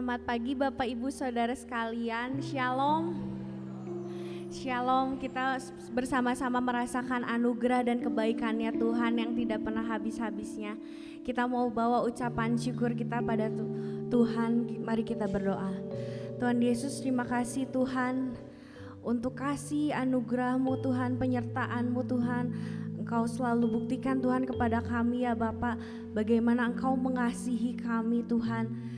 Selamat pagi Bapak Ibu Saudara sekalian, Shalom. Shalom, kita bersama-sama merasakan anugerah dan kebaikannya Tuhan yang tidak pernah habis-habisnya. Kita mau bawa ucapan syukur kita pada Tuhan, mari kita berdoa. Tuhan Yesus, terima kasih Tuhan untuk kasih anugerah-Mu Tuhan, penyertaan-Mu Tuhan. Engkau selalu buktikan Tuhan kepada kami ya Bapak, bagaimana Engkau mengasihi kami Tuhan.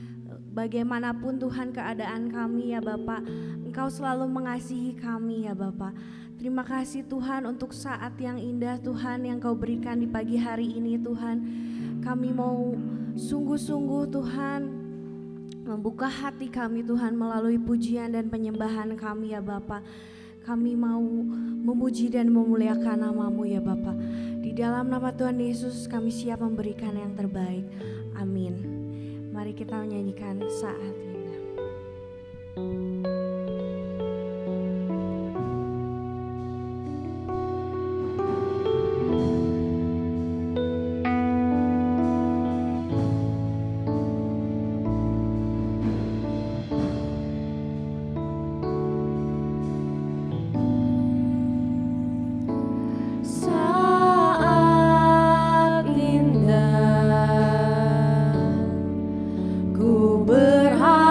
Bagaimanapun Tuhan keadaan kami ya Bapak, Engkau selalu mengasihi kami ya Bapak. Terima kasih Tuhan untuk saat yang indah Tuhan yang Kau berikan di pagi hari ini Tuhan. Kami mau sungguh-sungguh Tuhan membuka hati kami Tuhan melalui pujian dan penyembahan kami ya Bapak. Kami mau memuji dan memuliakan nama-Mu ya Bapa. Di dalam nama Tuhan Yesus kami siap memberikan yang terbaik. Amin. Mari kita menyanyikan saat ini. Ku berharap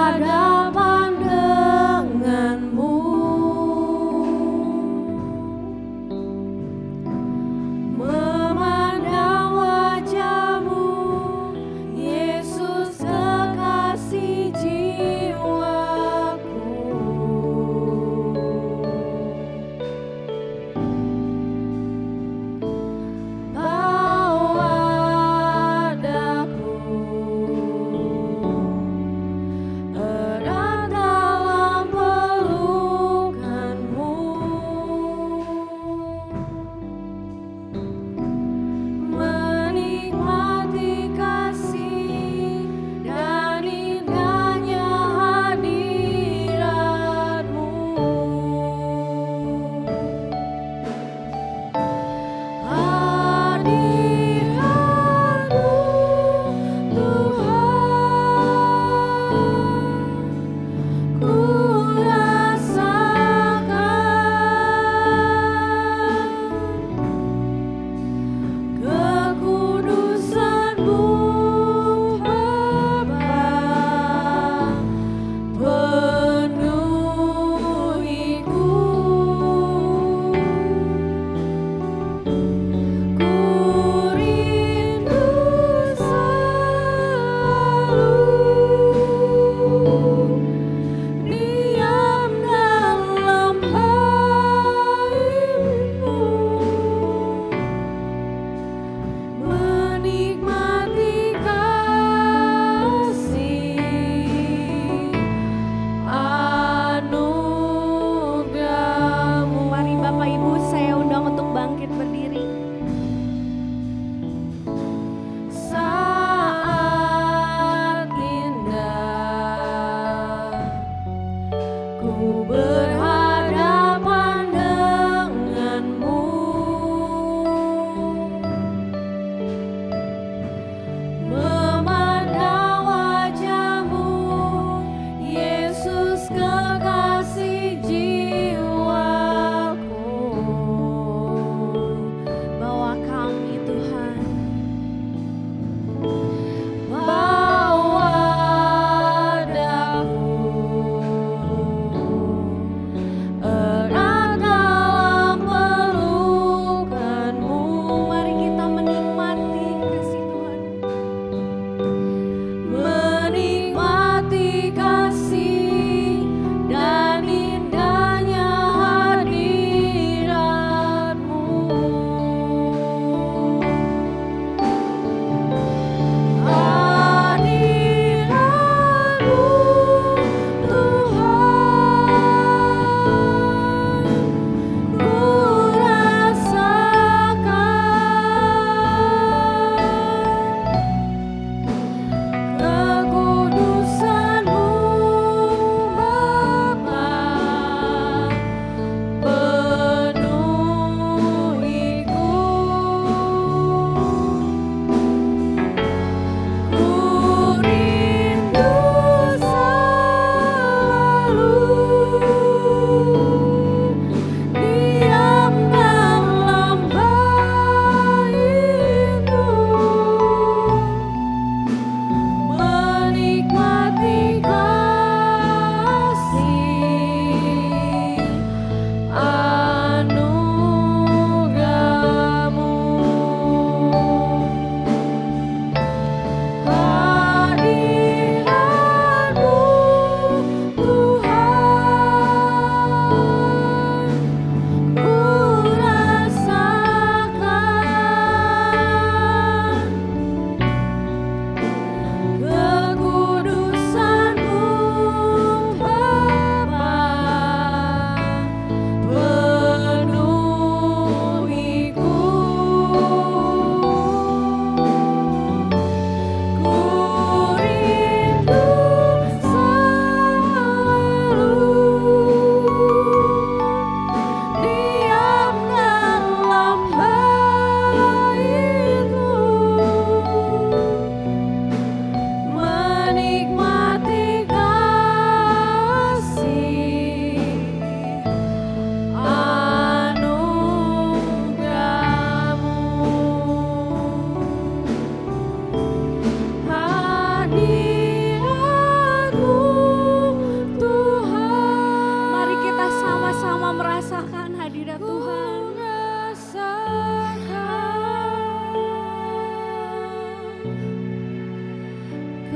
Tuhan.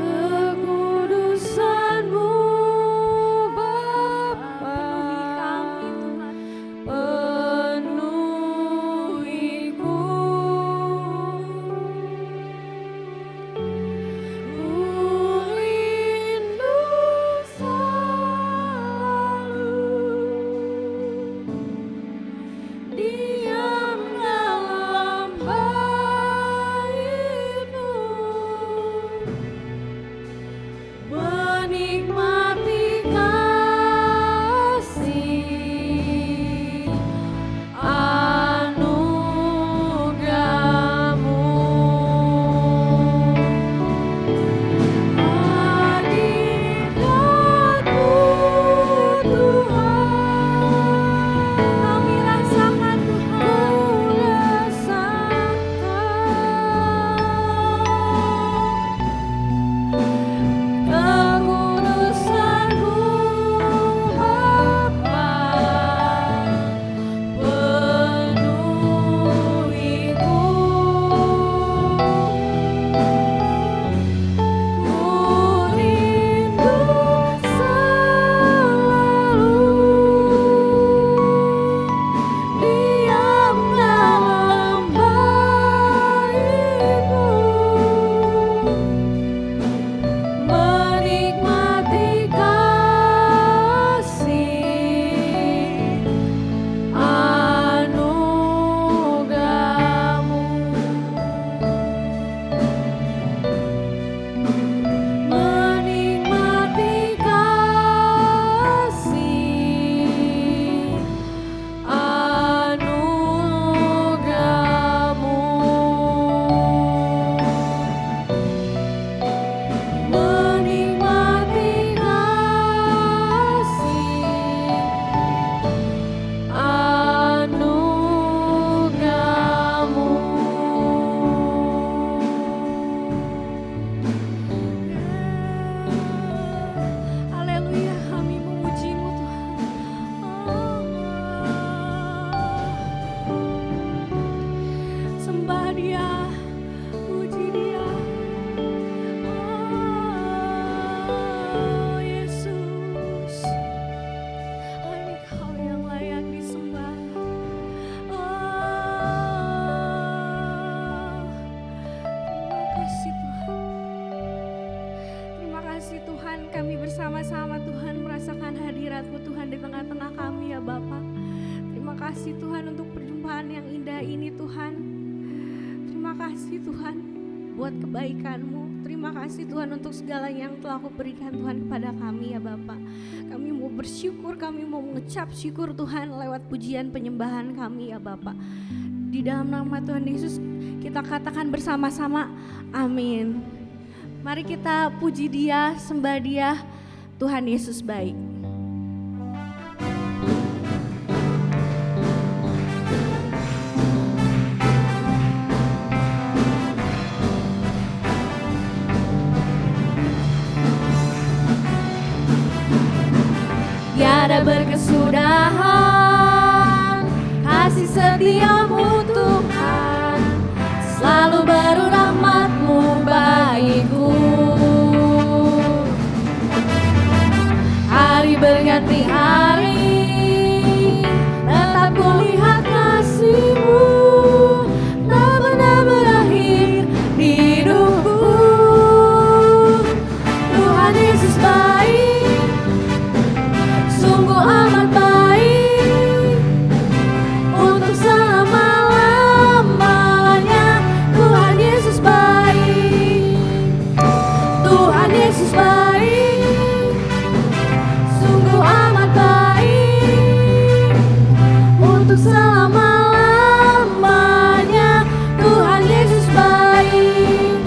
Kekudusan-Mu kasih Tuhan untuk perjumpaan yang indah ini Tuhan. Terima kasih Tuhan buat kebaikan-Mu. Terima kasih Tuhan untuk segala yang telah Kau berikan Tuhan kepada kami ya Bapa. Kami mau bersyukur, kami mau mengecap syukur Tuhan lewat pujian penyembahan kami ya Bapa. Di dalam nama Tuhan Yesus kita katakan bersama-sama amin. Mari kita puji Dia, sembah Dia. Tuhan Yesus baik. Tiada berkesudahan kasih setia-Mu Tuhan, selalu baru rahmat-Mu bagiku. Hari berganti hari, tetap kulihat kasih-Mu, tak pernah berakhir di hidupku. Tuhan Yesus baik, sungguh amat baik, untuk selama-lamanya. Tuhan Yesus baik, Tuhan Yesus baik, sungguh amat baik, untuk selama-lamanya. Tuhan Yesus baik.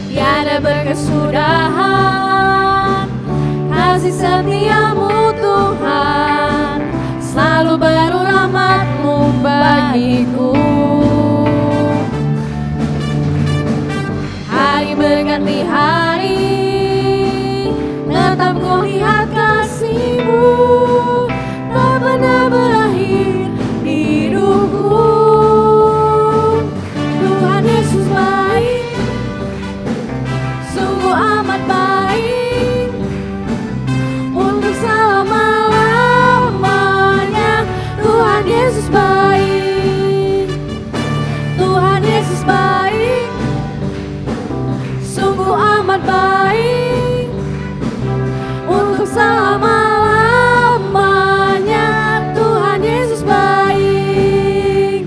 Tiada berkesudahan kasih setia-Mu Tuhan, selalu baru rahmat-Mu bagiku. Hari berganti hari, tetap ku lihat kasih-Mu, tak Yesus baik, Tuhan Yesus baik, sungguh amat baik untuk selama-lamanya. Tuhan Yesus baik,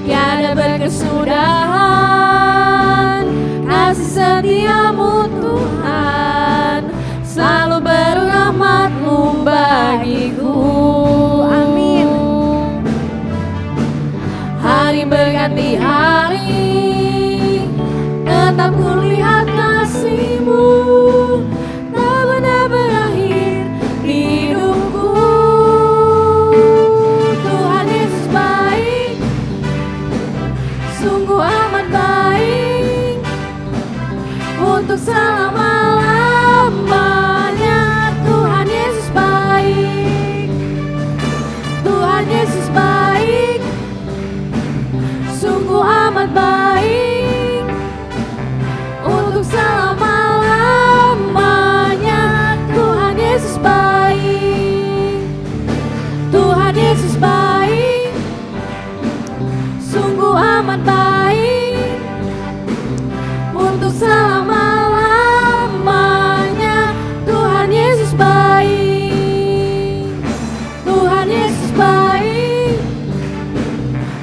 tiada berkesudahan kasih setiamu Tuhan, selalu baru rahmat-Mu bagiku. Amin. Hari berganti hari, tetap ku lihat kasih-Mu, tak pernah berakhir di hidupku. Tuhan Yesus baik, sungguh amat baik untuk selama-lamanya. Tuhan Yesus baik, Tuhan Yesus baik, sungguh amat baik untuk selama-lamanya. Tuhan Yesus baik, Tuhan Yesus baik, sungguh amat baik untuk selama-lamanya. Tuhan Yesus baik, Tuhan Yesus baik,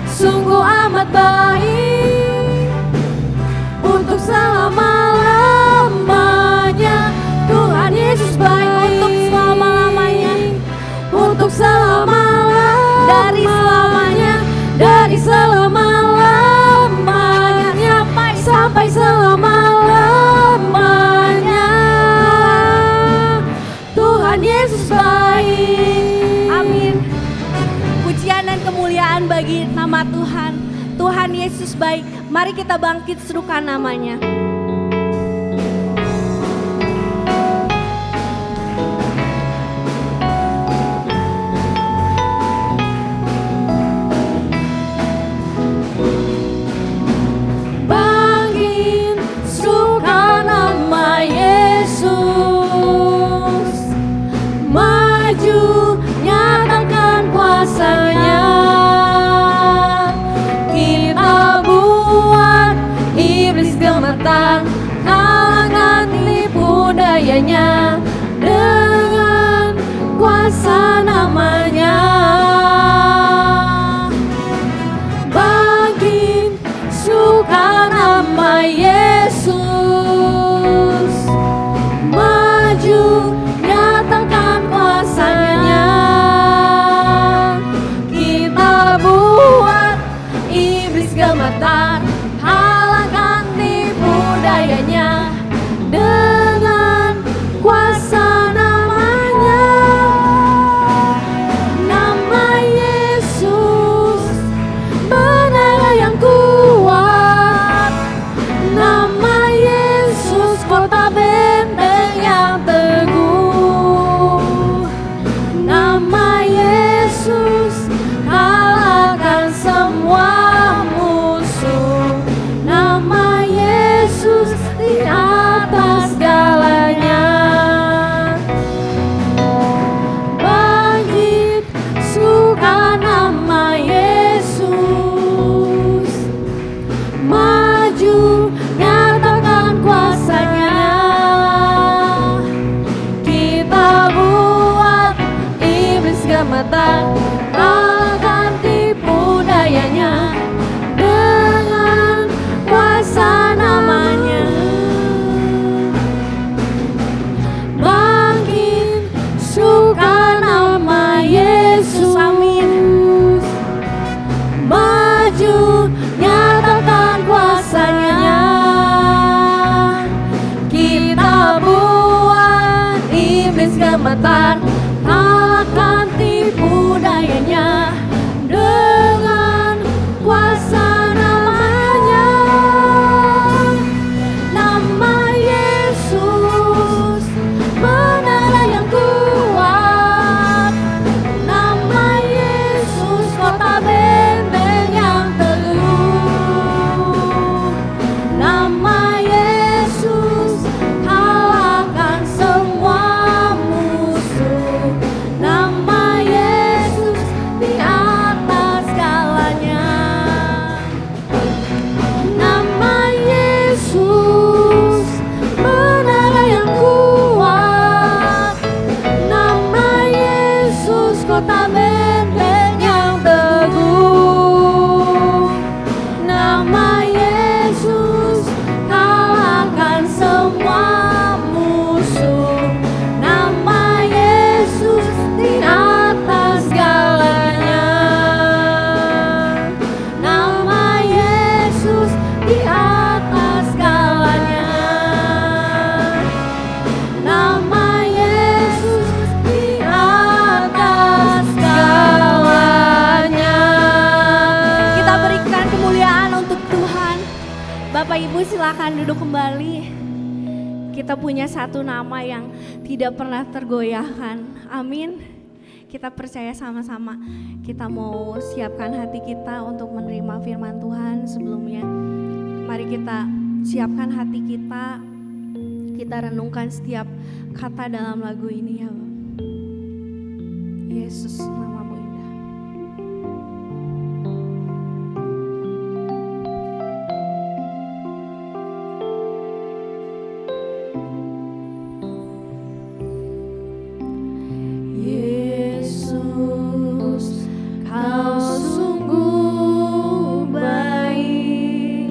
sungguh amat baik untuk selama-lamanya. Tuhan Yesus baik untuk selama-lamanya, untuk selama-lamanya, dari selama-lamanya sampai selama-lamanya. Tuhan Yesus baik. Amin. Pujian dan kemuliaan bagi nama Tuhan. Tuhan Yesus baik. Mari kita bangkit serukan namanya. Bangkit serukan nama Yesus, maju nyatakan kuasa-Nya. Kita buat iblis gemetar, kalahkan tipu dayanya dengan kuasa namanya. Bangkit serukan nama Yesus, maju nyatakan kuasa-Nya. Kita buat iblis gemetar, halangkan tipu dayanya dengan kuasa namanya. Nama Yesus menara yang kuat, nama Yesus kota benteng yang teguh, nama Yesus kalahkan semua musuh, nama Yesus di atas segalanya. Bangkit serukan nama Yesus, maju nyatakan kuasa-Nya. Kita buat iblis gemetar, kalahkan tipu dayanya dengan kuasa namanya. Bangkit serukan nama Yesus, Amin. maju nyatakan kuasa-Nya. Kita buat iblis gemetar, kalahkan tipu Bapak Ibu silakan duduk kembali. Kita punya satu nama yang tidak pernah tergoyahkan. Amin. Kita percaya sama-sama. Kita mau siapkan hati kita untuk menerima firman Tuhan. Sebelumnya mari kita siapkan hati kita. Kita renungkan setiap kata dalam lagu ini ya Bapa. Yesus, namamu indah. Yesus, kau sungguh baik.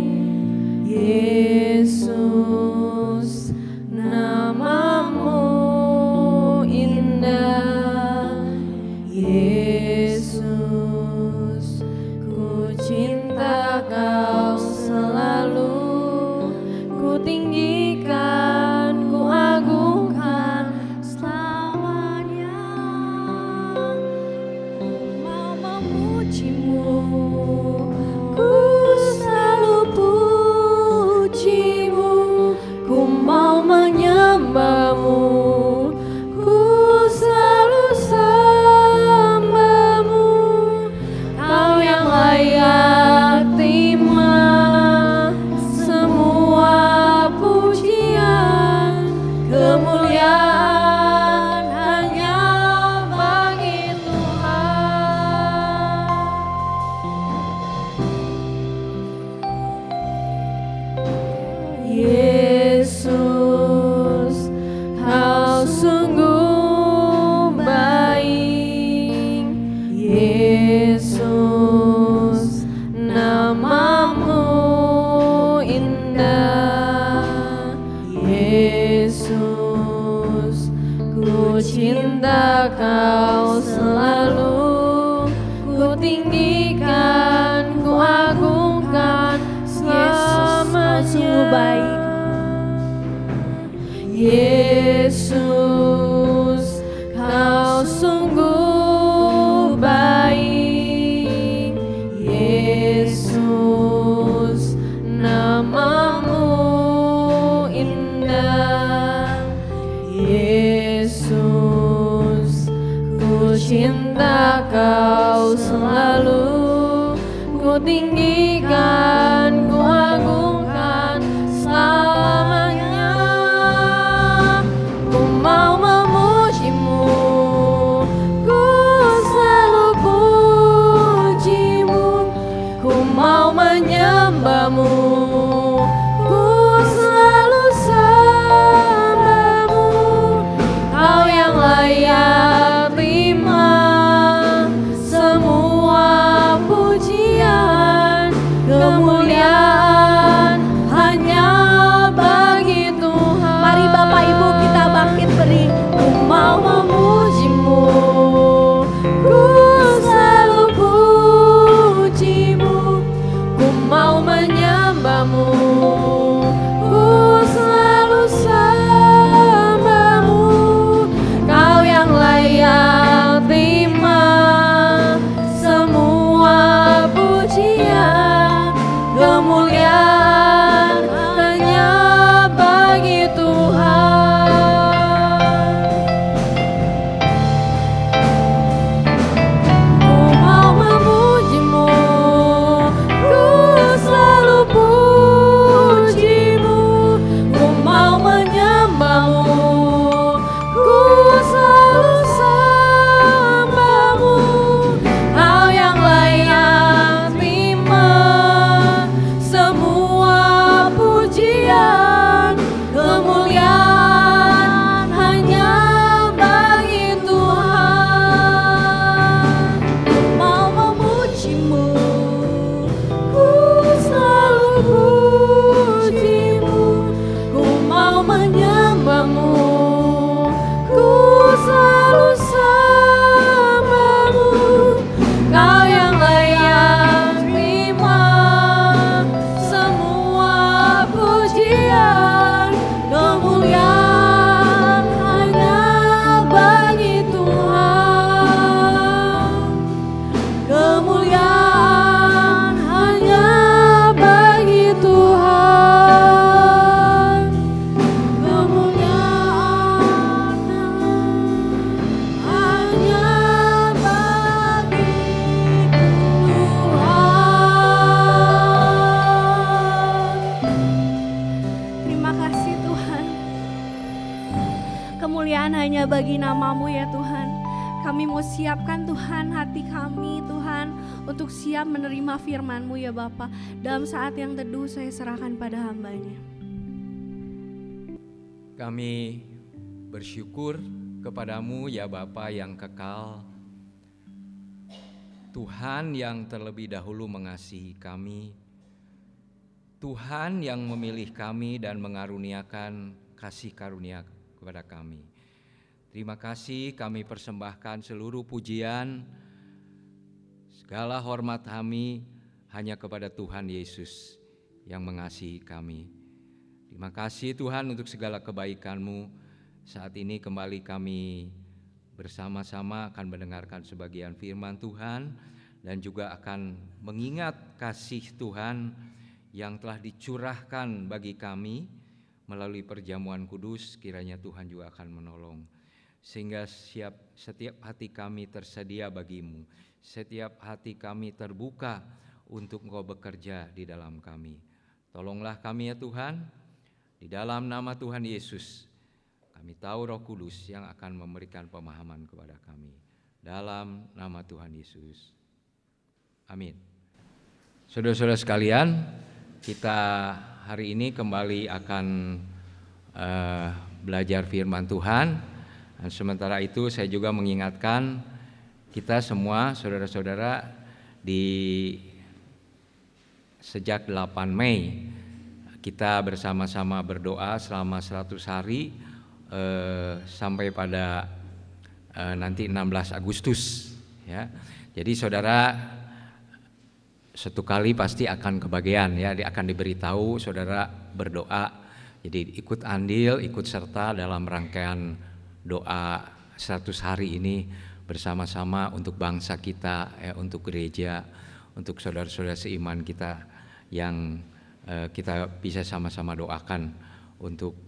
Yesus, namamu indah. Yesus, ku cinta kau selalu. Ku tinggikan, ku agungkan selamanya. Mau memujimu, ku selalu pujimu. Ku mau menyembahmu, ku selalu sembahmu. Kau yang layak terima semua pujian. Kemuliaan hanya bagi Tuhan. Yesus, kau sungguh baik. Yesus, namamu indah. Yesus, ku cinta kau selalu. Ku tinggikan, ku agungkan selamanya. sungguh baik. Yesus, kau sungguh baik. Yesus, namamu indah. Yesus, ku cinta kau selalu. Ku tinggikan, ku agungkan selamanya. Ku mau memujimu, ku selalu pujimu. Ku mau menyembahmu, ku selalu sembahmu. Kau yang layak terima semua pujian. Kemuliaan bagi nama-Mu ya Tuhan. Kami mau siapkan Tuhan hati kami Tuhan untuk siap menerima firman-Mu ya Bapa. Dalam saat yang teduh saya serahkan pada hamba-Nya. Kami bersyukur kepadamu ya Bapa yang kekal, Tuhan yang terlebih dahulu mengasihi kami, Tuhan yang memilih kami dan mengaruniakan kasih karunia kepada kami. Terima kasih, kami persembahkan seluruh pujian, segala hormat kami hanya kepada Tuhan Yesus yang mengasihi kami. Terima kasih Tuhan untuk segala kebaikan-Mu. Saat ini kembali kami bersama-sama akan mendengarkan sebagian firman Tuhan dan juga akan mengingat kasih Tuhan yang telah dicurahkan bagi kami melalui perjamuan kudus. Kiranya Tuhan juga akan menolong sehingga setiap hati kami tersedia bagi-Mu, setiap hati kami terbuka untuk Engkau bekerja di dalam kami. Tolonglah kami ya Tuhan, di dalam nama Tuhan Yesus kami tahu Roh Kudus yang akan memberikan pemahaman kepada kami. Dalam nama Tuhan Yesus, amin. Saudara-saudara sekalian, kita hari ini kembali akan belajar firman Tuhan. Dan sementara itu saya juga mengingatkan kita semua saudara-saudara sejak 8 Mei kita bersama-sama berdoa selama 100 hari sampai pada nanti 16 Agustus ya. Jadi saudara satu kali pasti akan kebagian ya, akan diberitahu saudara berdoa. Jadi ikut andil, ikut serta dalam rangkaian doa 100 hari ini bersama-sama untuk bangsa kita, untuk gereja, untuk saudara-saudara seiman kita yang kita bisa sama-sama doakan untuk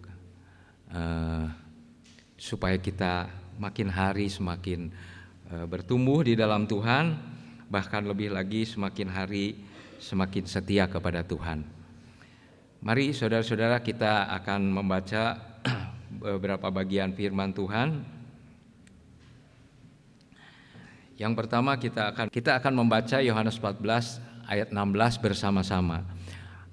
supaya kita makin hari semakin bertumbuh di dalam Tuhan, bahkan lebih lagi semakin hari semakin setia kepada Tuhan. Mari saudara-saudara kita akan membaca beberapa bagian firman Tuhan. Yang pertama kita akan membaca Yohanes 14 ayat 16 bersama-sama.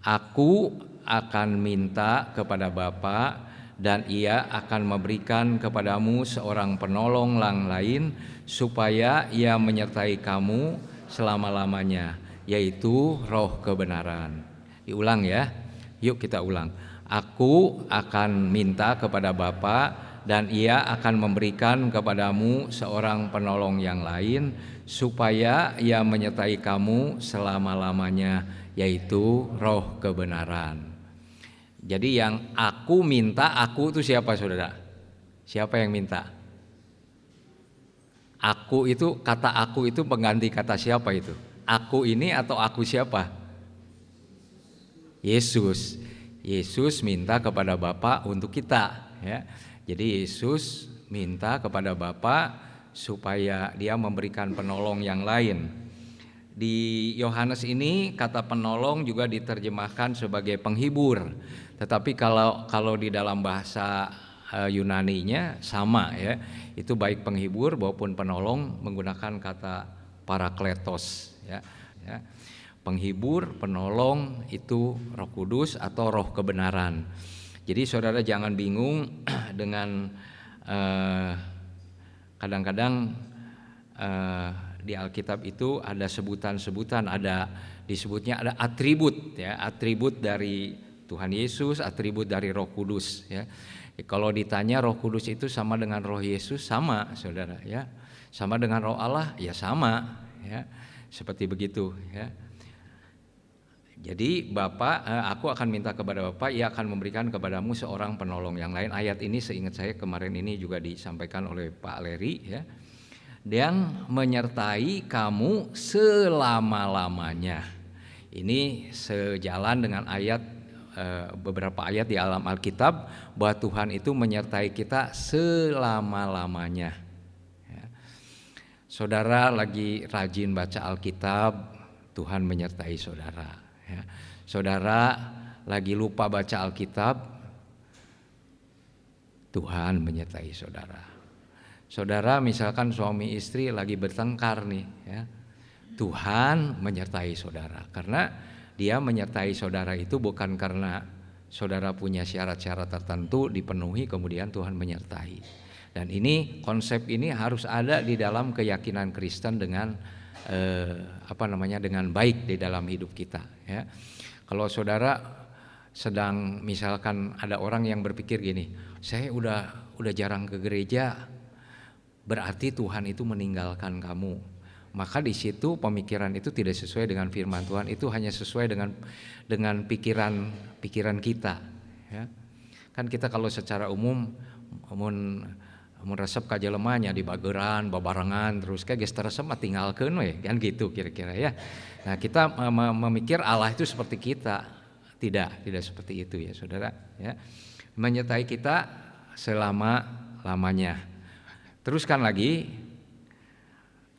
Aku akan minta kepada Bapa dan Ia akan memberikan kepadamu seorang penolong yang lain supaya Ia menyertai kamu selama-lamanya, yaitu Roh kebenaran. Diulang ya. Yuk kita ulang. Aku akan minta kepada Bapa dan Ia akan memberikan kepadamu seorang penolong yang lain supaya Ia menyertai kamu selama-lamanya, yaitu Roh kebenaran. Jadi yang aku minta, aku itu siapa saudara? Siapa yang minta? Aku itu, kata aku itu pengganti kata siapa itu? Aku ini atau aku siapa? Yesus. Yesus minta kepada Bapa untuk kita ya. Jadi Yesus minta kepada Bapa supaya Dia memberikan penolong yang lain. Di Yohanes ini kata penolong juga diterjemahkan sebagai penghibur. Tetapi kalau di dalam bahasa Yunaninya sama ya. Itu baik penghibur maupun penolong menggunakan kata parakletos ya. Penghibur, penolong itu Roh Kudus atau Roh kebenaran. Jadi saudara jangan bingung dengan kadang-kadang di Alkitab itu ada sebutan-sebutan, disebutnya ada atribut ya, atribut dari Tuhan Yesus, atribut dari Roh Kudus ya. Kalau ditanya Roh Kudus itu sama dengan Roh Yesus, sama saudara ya. Sama dengan Roh Allah ya sama ya. Seperti begitu ya. Jadi aku akan minta kepada Bapa, Ia akan memberikan kepadamu seorang penolong yang lain. Ayat ini seingat saya kemarin ini juga disampaikan oleh Pak Leri ya. Dan menyertai kamu selama-lamanya. Ini sejalan dengan beberapa ayat di alam Alkitab bahwa Tuhan itu menyertai kita selama-lamanya ya. Saudara lagi rajin baca Alkitab, Tuhan menyertai saudara ya. Saudara lagi lupa baca Alkitab, Tuhan menyertai saudara. Saudara misalkan suami istri lagi bertengkar nih ya. Tuhan menyertai saudara, karena Dia menyertai saudara itu bukan karena saudara punya syarat-syarat tertentu dipenuhi kemudian Tuhan menyertai. Dan ini konsep ini harus ada di dalam keyakinan Kristen dengan dengan baik di dalam hidup kita ya. Kalau saudara sedang misalkan ada orang yang berpikir gini, saya udah jarang ke gereja, berarti Tuhan itu meninggalkan kamu. Maka di situ pemikiran itu tidak sesuai dengan firman Tuhan, itu hanya sesuai dengan pikiran kita ya. Kan kita kalau secara umum mun resep ka jelemanya di bageran, babarengan terus kayak geus resep mah tinggalkeun we, kan gitu kira-kira ya. Nah, kita memikir Allah itu seperti kita. Tidak seperti itu ya saudara ya. Menyertai kita selama-lamanya. Teruskan lagi,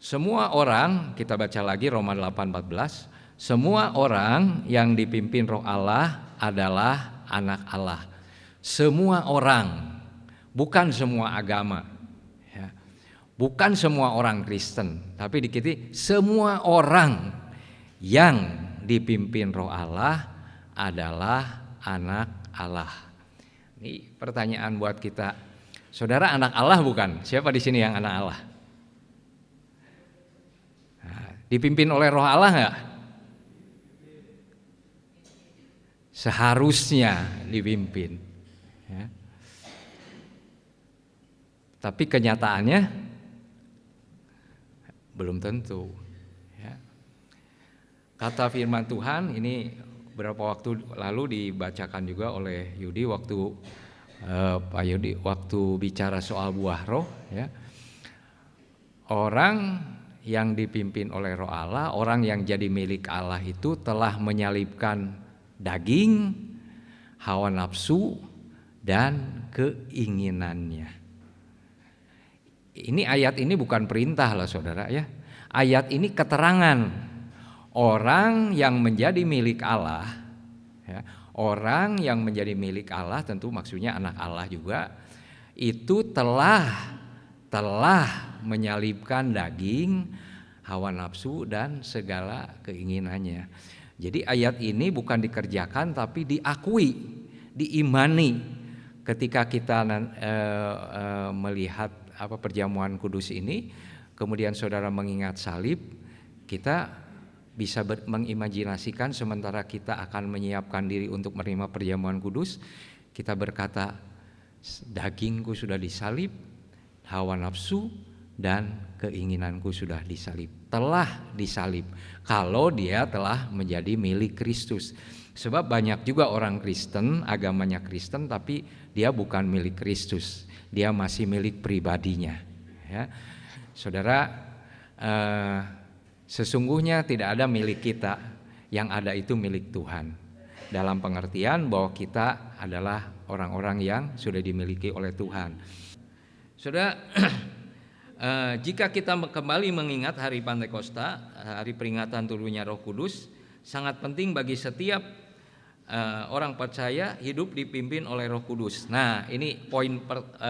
semua orang, kita baca lagi Roma 8:14, semua orang yang dipimpin Roh Allah adalah anak Allah. Semua orang, bukan semua agama ya. Bukan semua orang Kristen, tapi dikiti semua orang yang dipimpin Roh Allah adalah anak Allah. Ini pertanyaan buat kita. Saudara anak Allah bukan? Siapa di sini yang anak Allah? Dipimpin oleh Roh Allah enggak? Seharusnya dipimpin ya. Tapi kenyataannya belum tentu ya. Kata firman Tuhan ini beberapa waktu lalu dibacakan juga oleh Yudi waktu Pak Yudi waktu bicara soal buah roh ya. Orang yang dipimpin oleh Roh Allah, orang yang jadi milik Allah itu telah menyalibkan daging, hawa nafsu, dan keinginannya. Ini ayat ini bukan perintah lah saudara ya. Ayat ini keterangan orang yang menjadi milik Allah ya. Orang yang menjadi milik Allah tentu maksudnya anak Allah juga, itu telah menyalibkan daging, hawa nafsu, dan segala keinginannya. Jadi ayat ini bukan dikerjakan tapi diakui, diimani. Ketika kita melihat perjamuan kudus ini, kemudian saudara mengingat salib, kita bisa mengimajinasikan sementara kita akan menyiapkan diri untuk menerima perjamuan kudus, kita berkata, dagingku sudah disalib, hawa nafsu dan keinginanku sudah disalib, telah disalib kalau dia telah menjadi milik Kristus. Sebab banyak juga orang Kristen, agamanya Kristen tapi dia bukan milik Kristus, dia masih milik pribadinya ya. Saudara, sesungguhnya tidak ada milik kita, yang ada itu milik Tuhan. Dalam pengertian bahwa kita adalah orang-orang yang sudah dimiliki oleh Tuhan. Saudara, jika kita kembali mengingat hari Pantekosta, hari peringatan turunnya Roh Kudus, sangat penting bagi setiap orang percaya hidup dipimpin oleh Roh Kudus. Nah, ini poin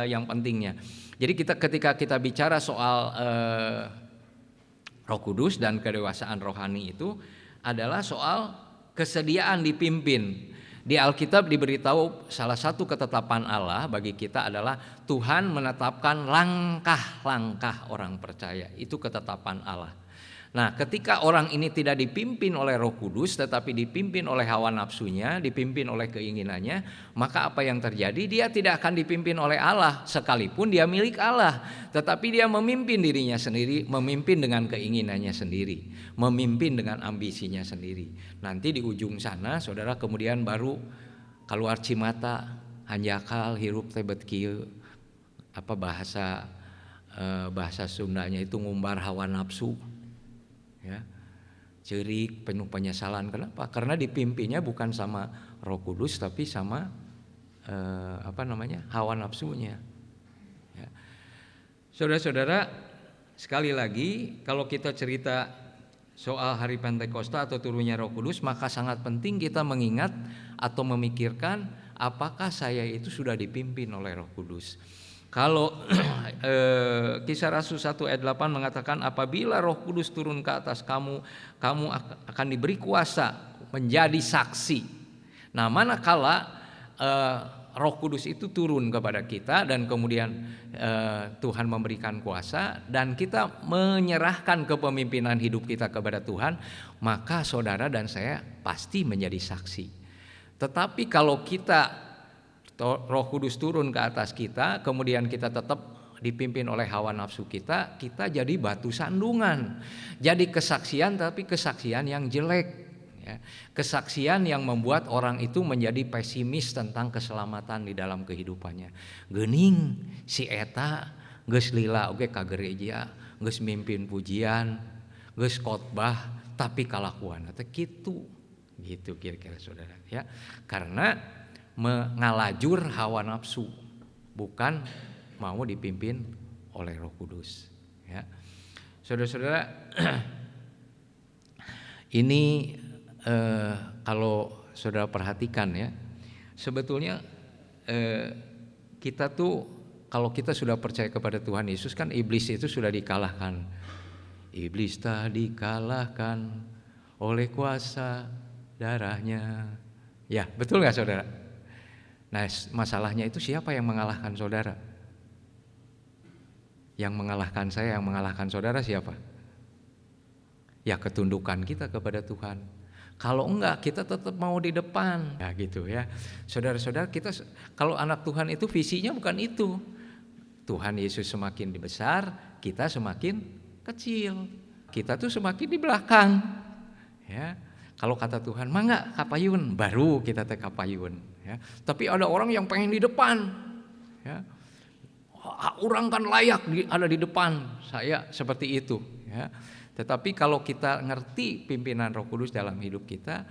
yang pentingnya. Jadi ketika kita bicara soal Roh Kudus dan kedewasaan rohani itu adalah soal kesediaan dipimpin. Di Alkitab diberitahu salah satu ketetapan Allah bagi kita adalah Tuhan menetapkan langkah-langkah orang percaya. Itu ketetapan Allah. Nah, ketika orang ini tidak dipimpin oleh Roh Kudus tetapi dipimpin oleh hawa nafsunya, dipimpin oleh keinginannya, maka apa yang terjadi? Dia tidak akan dipimpin oleh Allah sekalipun dia milik Allah, tetapi dia memimpin dirinya sendiri, memimpin dengan keinginannya sendiri, memimpin dengan ambisinya sendiri. Nanti di ujung sana saudara kemudian baru keluar cimata, hanjakal hirup tebet kieu, bahasa Sundanya itu ngumbar hawa nafsu. Ya, cerik, penuh penyesalan. Kenapa? Karena dipimpinnya bukan sama Roh Kudus tapi sama hawa nafsunya. Ya. Saudara-saudara, sekali lagi kalau kita cerita soal hari Pentakosta atau turunnya Roh Kudus, maka sangat penting kita mengingat atau memikirkan apakah saya itu sudah dipimpin oleh Roh Kudus. Kalau Kisah Rasul 1 ayat 8 mengatakan apabila Roh Kudus turun ke atas kamu, kamu akan diberi kuasa menjadi saksi. Nah, manakala Roh Kudus itu turun kepada kita dan kemudian Tuhan memberikan kuasa dan kita menyerahkan kepemimpinan hidup kita kepada Tuhan, maka saudara dan saya pasti menjadi saksi. Tetapi kalau kita Roh Kudus turun ke atas kita, kemudian kita tetap dipimpin oleh hawa nafsu kita jadi batu sandungan. Jadi kesaksian tapi kesaksian yang jelek, ya. Kesaksian yang membuat orang itu menjadi pesimis tentang keselamatan di dalam kehidupannya. Geuning si eta geus lila oge ka gereja, geus mimpin pujian, geus khotbah, tapi kalakuan teh kitu. Gitu kira-kira saudara, ya. Karena mengalajur hawa nafsu, bukan mau dipimpin oleh Roh Kudus, ya. Saudara-saudara, ini kalau saudara perhatikan, ya, sebetulnya kita tuh kalau kita sudah percaya kepada Tuhan Yesus, kan iblis itu sudah dikalahkan. Iblis tak dikalahkan oleh kuasa darahnya. Ya, betul nggak saudara? Nah, masalahnya itu siapa yang mengalahkan saudara? Yang mengalahkan saya, yang mengalahkan saudara siapa? Ya, ketundukan kita kepada Tuhan. Kalau enggak, kita tetap mau di depan. Ya gitu, ya. Saudara-saudara, kita kalau anak Tuhan itu visinya bukan itu. Tuhan Yesus semakin besar, kita semakin kecil. Kita tuh semakin di belakang. Ya. Kalau kata Tuhan, mah enggak kapayun, baru kita teh kapayun, ya. Tapi ada orang yang pengen di depan, ya. Orang kan layak ada di depan, saya seperti itu, ya. Tetapi kalau kita ngerti pimpinan Roh Kudus dalam hidup kita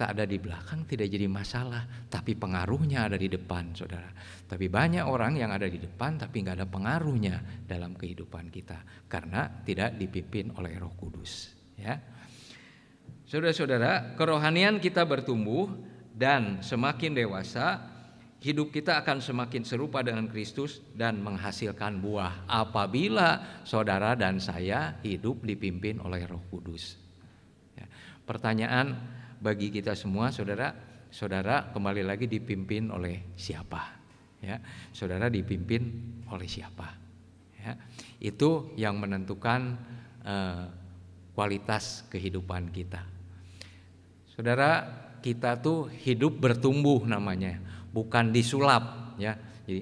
ada di belakang tidak jadi masalah, tapi pengaruhnya ada di depan, saudara. Tapi banyak orang yang ada di depan tapi nggak ada pengaruhnya dalam kehidupan kita karena tidak dipimpin oleh Roh Kudus, ya. Saudara-saudara, kerohanian kita bertumbuh dan semakin dewasa, hidup kita akan semakin serupa dengan Kristus dan menghasilkan buah apabila saudara dan saya hidup dipimpin oleh Roh Kudus. Ya. Pertanyaan bagi kita semua, saudara kembali lagi dipimpin oleh siapa? Ya, saudara dipimpin oleh siapa? Ya, itu yang menentukan kualitas kehidupan kita. Saudara, kita tuh hidup bertumbuh namanya, bukan disulap, ya. Jadi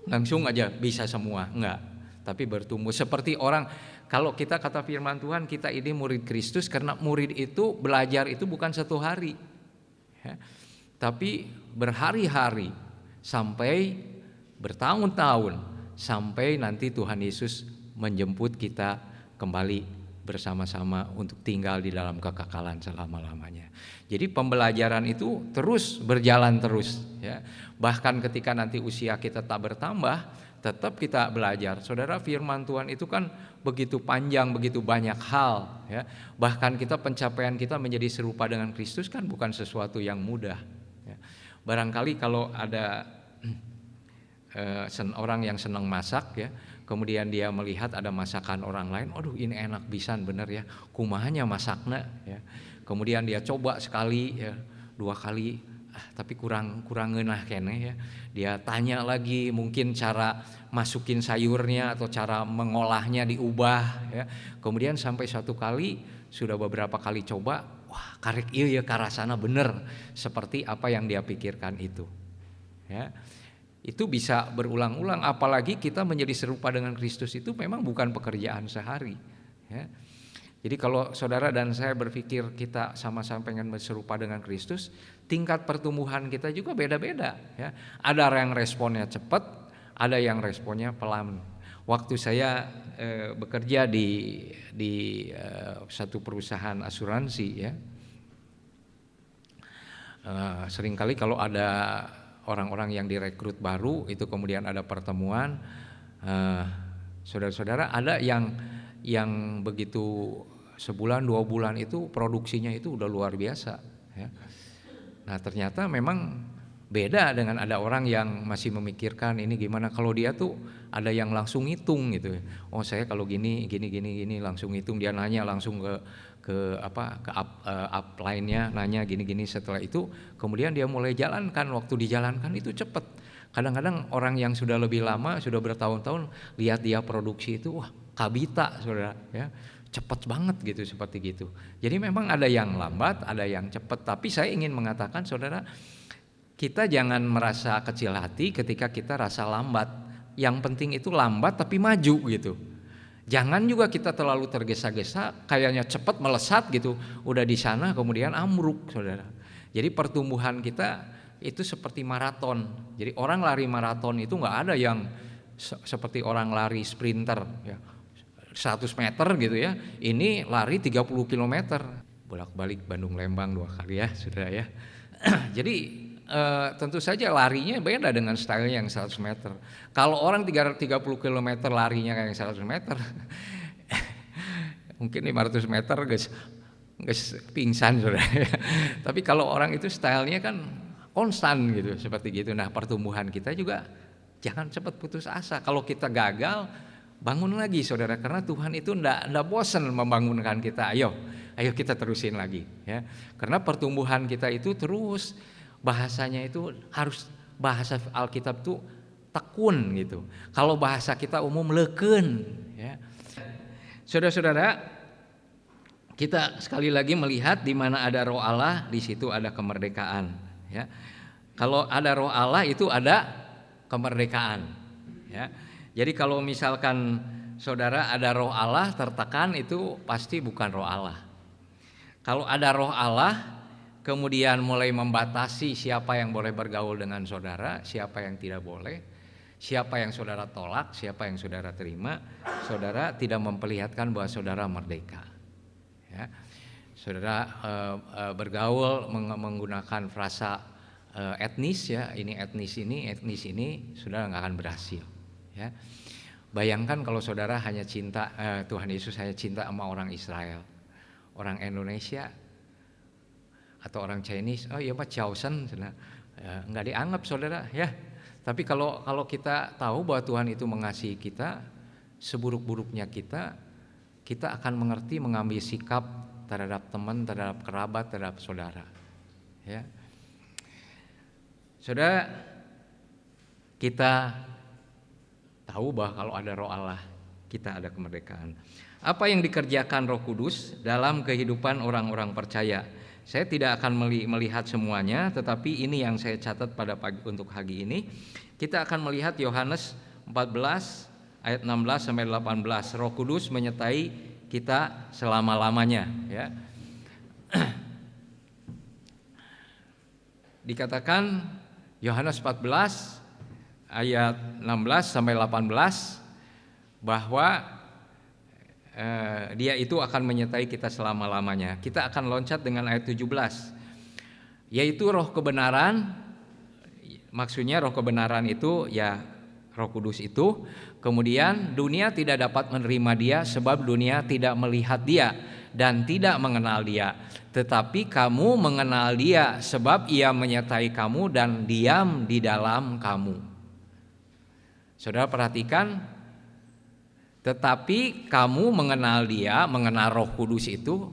langsung aja bisa semua, enggak. Tapi bertumbuh seperti orang. Kalau kita kata firman Tuhan, kita ini murid Kristus karena murid itu belajar itu bukan satu hari, ya. Tapi berhari-hari sampai bertahun-tahun sampai nanti Tuhan Yesus menjemput kita kembali bersama-sama untuk tinggal di dalam kekekalan selama-lamanya. Jadi pembelajaran itu terus berjalan terus, ya. Bahkan ketika nanti usia kita tak bertambah, tetap kita belajar. Saudara, firman Tuhan itu kan begitu panjang, begitu banyak hal, ya. Bahkan pencapaian kita menjadi serupa dengan Kristus kan bukan sesuatu yang mudah, ya. Barangkali kalau ada orang yang senang masak, ya, kemudian dia melihat ada masakan orang lain, aduh ini enak pisan bener ya, kumahanya masakna, ya. Kemudian dia coba sekali, ya, 2 kali, tapi kurang ngeunah keneh, ya. Dia tanya lagi, mungkin cara masukin sayurnya atau cara mengolahnya diubah, ya. Kemudian sampai 1 kali, sudah beberapa kali coba, wah karek ieu ya karasana bener seperti apa yang dia pikirkan itu, ya. Itu bisa berulang-ulang, apalagi kita menjadi serupa dengan Kristus itu memang bukan pekerjaan sehari, ya. Jadi kalau saudara dan saya berpikir kita sama-sama pengen serupa dengan Kristus, tingkat pertumbuhan kita juga beda-beda, ya. Ada yang responnya cepat, ada yang responnya pelan. Waktu saya bekerja di satu perusahaan asuransi, ya, seringkali kalau ada orang-orang yang direkrut baru itu kemudian ada pertemuan, saudara-saudara, ada yang begitu sebulan 2 bulan itu produksinya itu udah luar biasa, ya. Nah ternyata memang Beda dengan ada orang yang masih memikirkan ini gimana. Kalau dia tuh ada yang langsung ngitung gitu. Oh saya kalau gini langsung hitung. Dia nanya langsung ke upline-nya, nanya gini. Setelah itu kemudian dia mulai jalankan. Waktu dijalankan itu cepet. Kadang-kadang orang yang sudah lebih lama, sudah bertahun-tahun lihat dia produksi itu, wah kabita saudara ya. Cepet banget gitu, seperti gitu. Jadi memang ada yang lambat, ada yang cepet. Tapi saya ingin mengatakan saudara, kita jangan merasa kecil hati ketika kita rasa lambat. Yang penting itu lambat tapi maju gitu. Jangan juga kita terlalu tergesa-gesa, kayaknya cepat melesat gitu. Udah di sana kemudian ambruk saudara. Jadi pertumbuhan kita itu seperti maraton. Jadi orang lari maraton itu nggak ada yang seperti orang lari sprinter ya. 100 meter gitu ya. Ini lari 30 km. Bolak-balik Bandung Lembang 2 kali ya saudara ya. Jadi tentu saja larinya beda dengan stylenya yang 100 meter. Kalau orang 30 km larinya kayak 100 meter, mungkin 500 meter guys pingsan saudara. Tapi kalau orang itu stylenya kan konstan gitu, seperti gitu. Nah pertumbuhan kita juga jangan cepat putus asa. Kalau kita gagal, bangun lagi saudara, karena Tuhan itu enggak bosan membangunkan kita. Ayo kita terusin lagi ya. Karena pertumbuhan kita itu terus, bahasanya itu harus bahasa Alkitab tuh tekun gitu. Kalau bahasa kita umum leukeun ya. Saudara-saudara, kita sekali lagi melihat di mana ada Roh Allah, di situ ada kemerdekaan ya. Kalau ada Roh Allah itu ada kemerdekaan ya. Jadi kalau misalkan saudara ada Roh Allah tertekan, itu pasti bukan Roh Allah. Kalau ada Roh Allah kemudian mulai membatasi siapa yang boleh bergaul dengan saudara, siapa yang tidak boleh, siapa yang saudara tolak, siapa yang saudara terima, saudara tidak memperlihatkan bahwa saudara merdeka. Ya. Saudara bergaul menggunakan frasa etnis ya, ini etnis ini, saudara nggak akan berhasil. Ya. Bayangkan kalau saudara hanya cinta Tuhan Yesus hanya cinta sama orang Israel, orang Indonesia atau orang Chinese, oh iya Pak Chaosen, nggak dianggap saudara ya. Tapi kalau kita tahu bahwa Tuhan itu mengasihi kita, seburuk-buruknya kita akan mengerti mengambil sikap terhadap teman, terhadap kerabat, terhadap saudara. Ya, saudara, kita tahu bahwa kalau ada Roh Allah, kita ada kemerdekaan. Apa yang dikerjakan Roh Kudus dalam kehidupan orang-orang percaya? Saya tidak akan melihat semuanya, tetapi ini yang saya catat pada untuk pagi ini. Kita akan melihat Yohanes 14 ayat 16 sampai 18. Roh Kudus menyertai kita selama-lamanya ya. Dikatakan Yohanes 14 ayat 16 sampai 18 bahwa dia itu akan menyertai kita selama-lamanya. Kita akan loncat dengan ayat 17, yaitu roh kebenaran. Maksudnya roh kebenaran itu ya Roh Kudus itu. Kemudian dunia tidak dapat menerima dia sebab dunia tidak melihat dia dan tidak mengenal dia. Tetapi kamu mengenal dia sebab ia menyertai kamu dan diam di dalam kamu. Saudara perhatikan, tetapi kamu mengenal dia, mengenal Roh Kudus itu,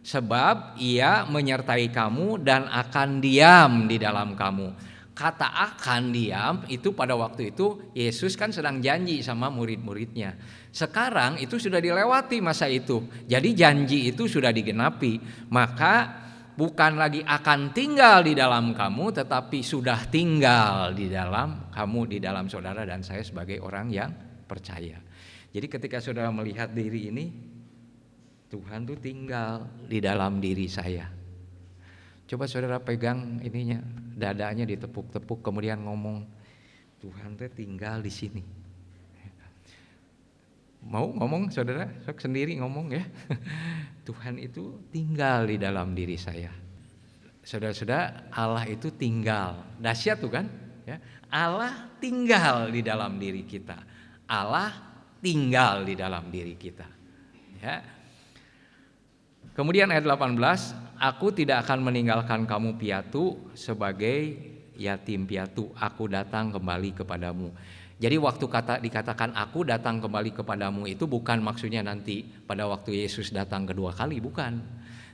sebab ia menyertai kamu dan akan diam di dalam kamu. Kata akan diam itu pada waktu itu Yesus kan sedang janji sama murid-muridnya. Sekarang itu sudah dilewati masa itu. Jadi janji itu sudah digenapi. Maka bukan lagi akan tinggal di dalam kamu, tetapi sudah tinggal di dalam kamu, di dalam saudara dan saya sebagai orang yang percaya. Jadi ketika saudara melihat diri ini, Tuhan tuh tinggal di dalam diri saya. Coba saudara pegang ininya, dadanya ditepuk-tepuk, kemudian ngomong, Tuhan tuh tinggal di sini. Mau ngomong saudara, sok sendiri ngomong ya. Tuhan itu tinggal di dalam diri saya. Saudara-saudara, Allah itu tinggal. Dahsyat tuh kan? Ya. Allah tinggal di dalam diri kita. Allah tinggal di dalam diri kita. Ya. Kemudian ayat 18, aku tidak akan meninggalkan kamu piatu sebagai yatim piatu, aku datang kembali kepadamu. Jadi waktu dikatakan aku datang kembali kepadamu itu bukan maksudnya nanti pada waktu Yesus datang kedua kali, bukan.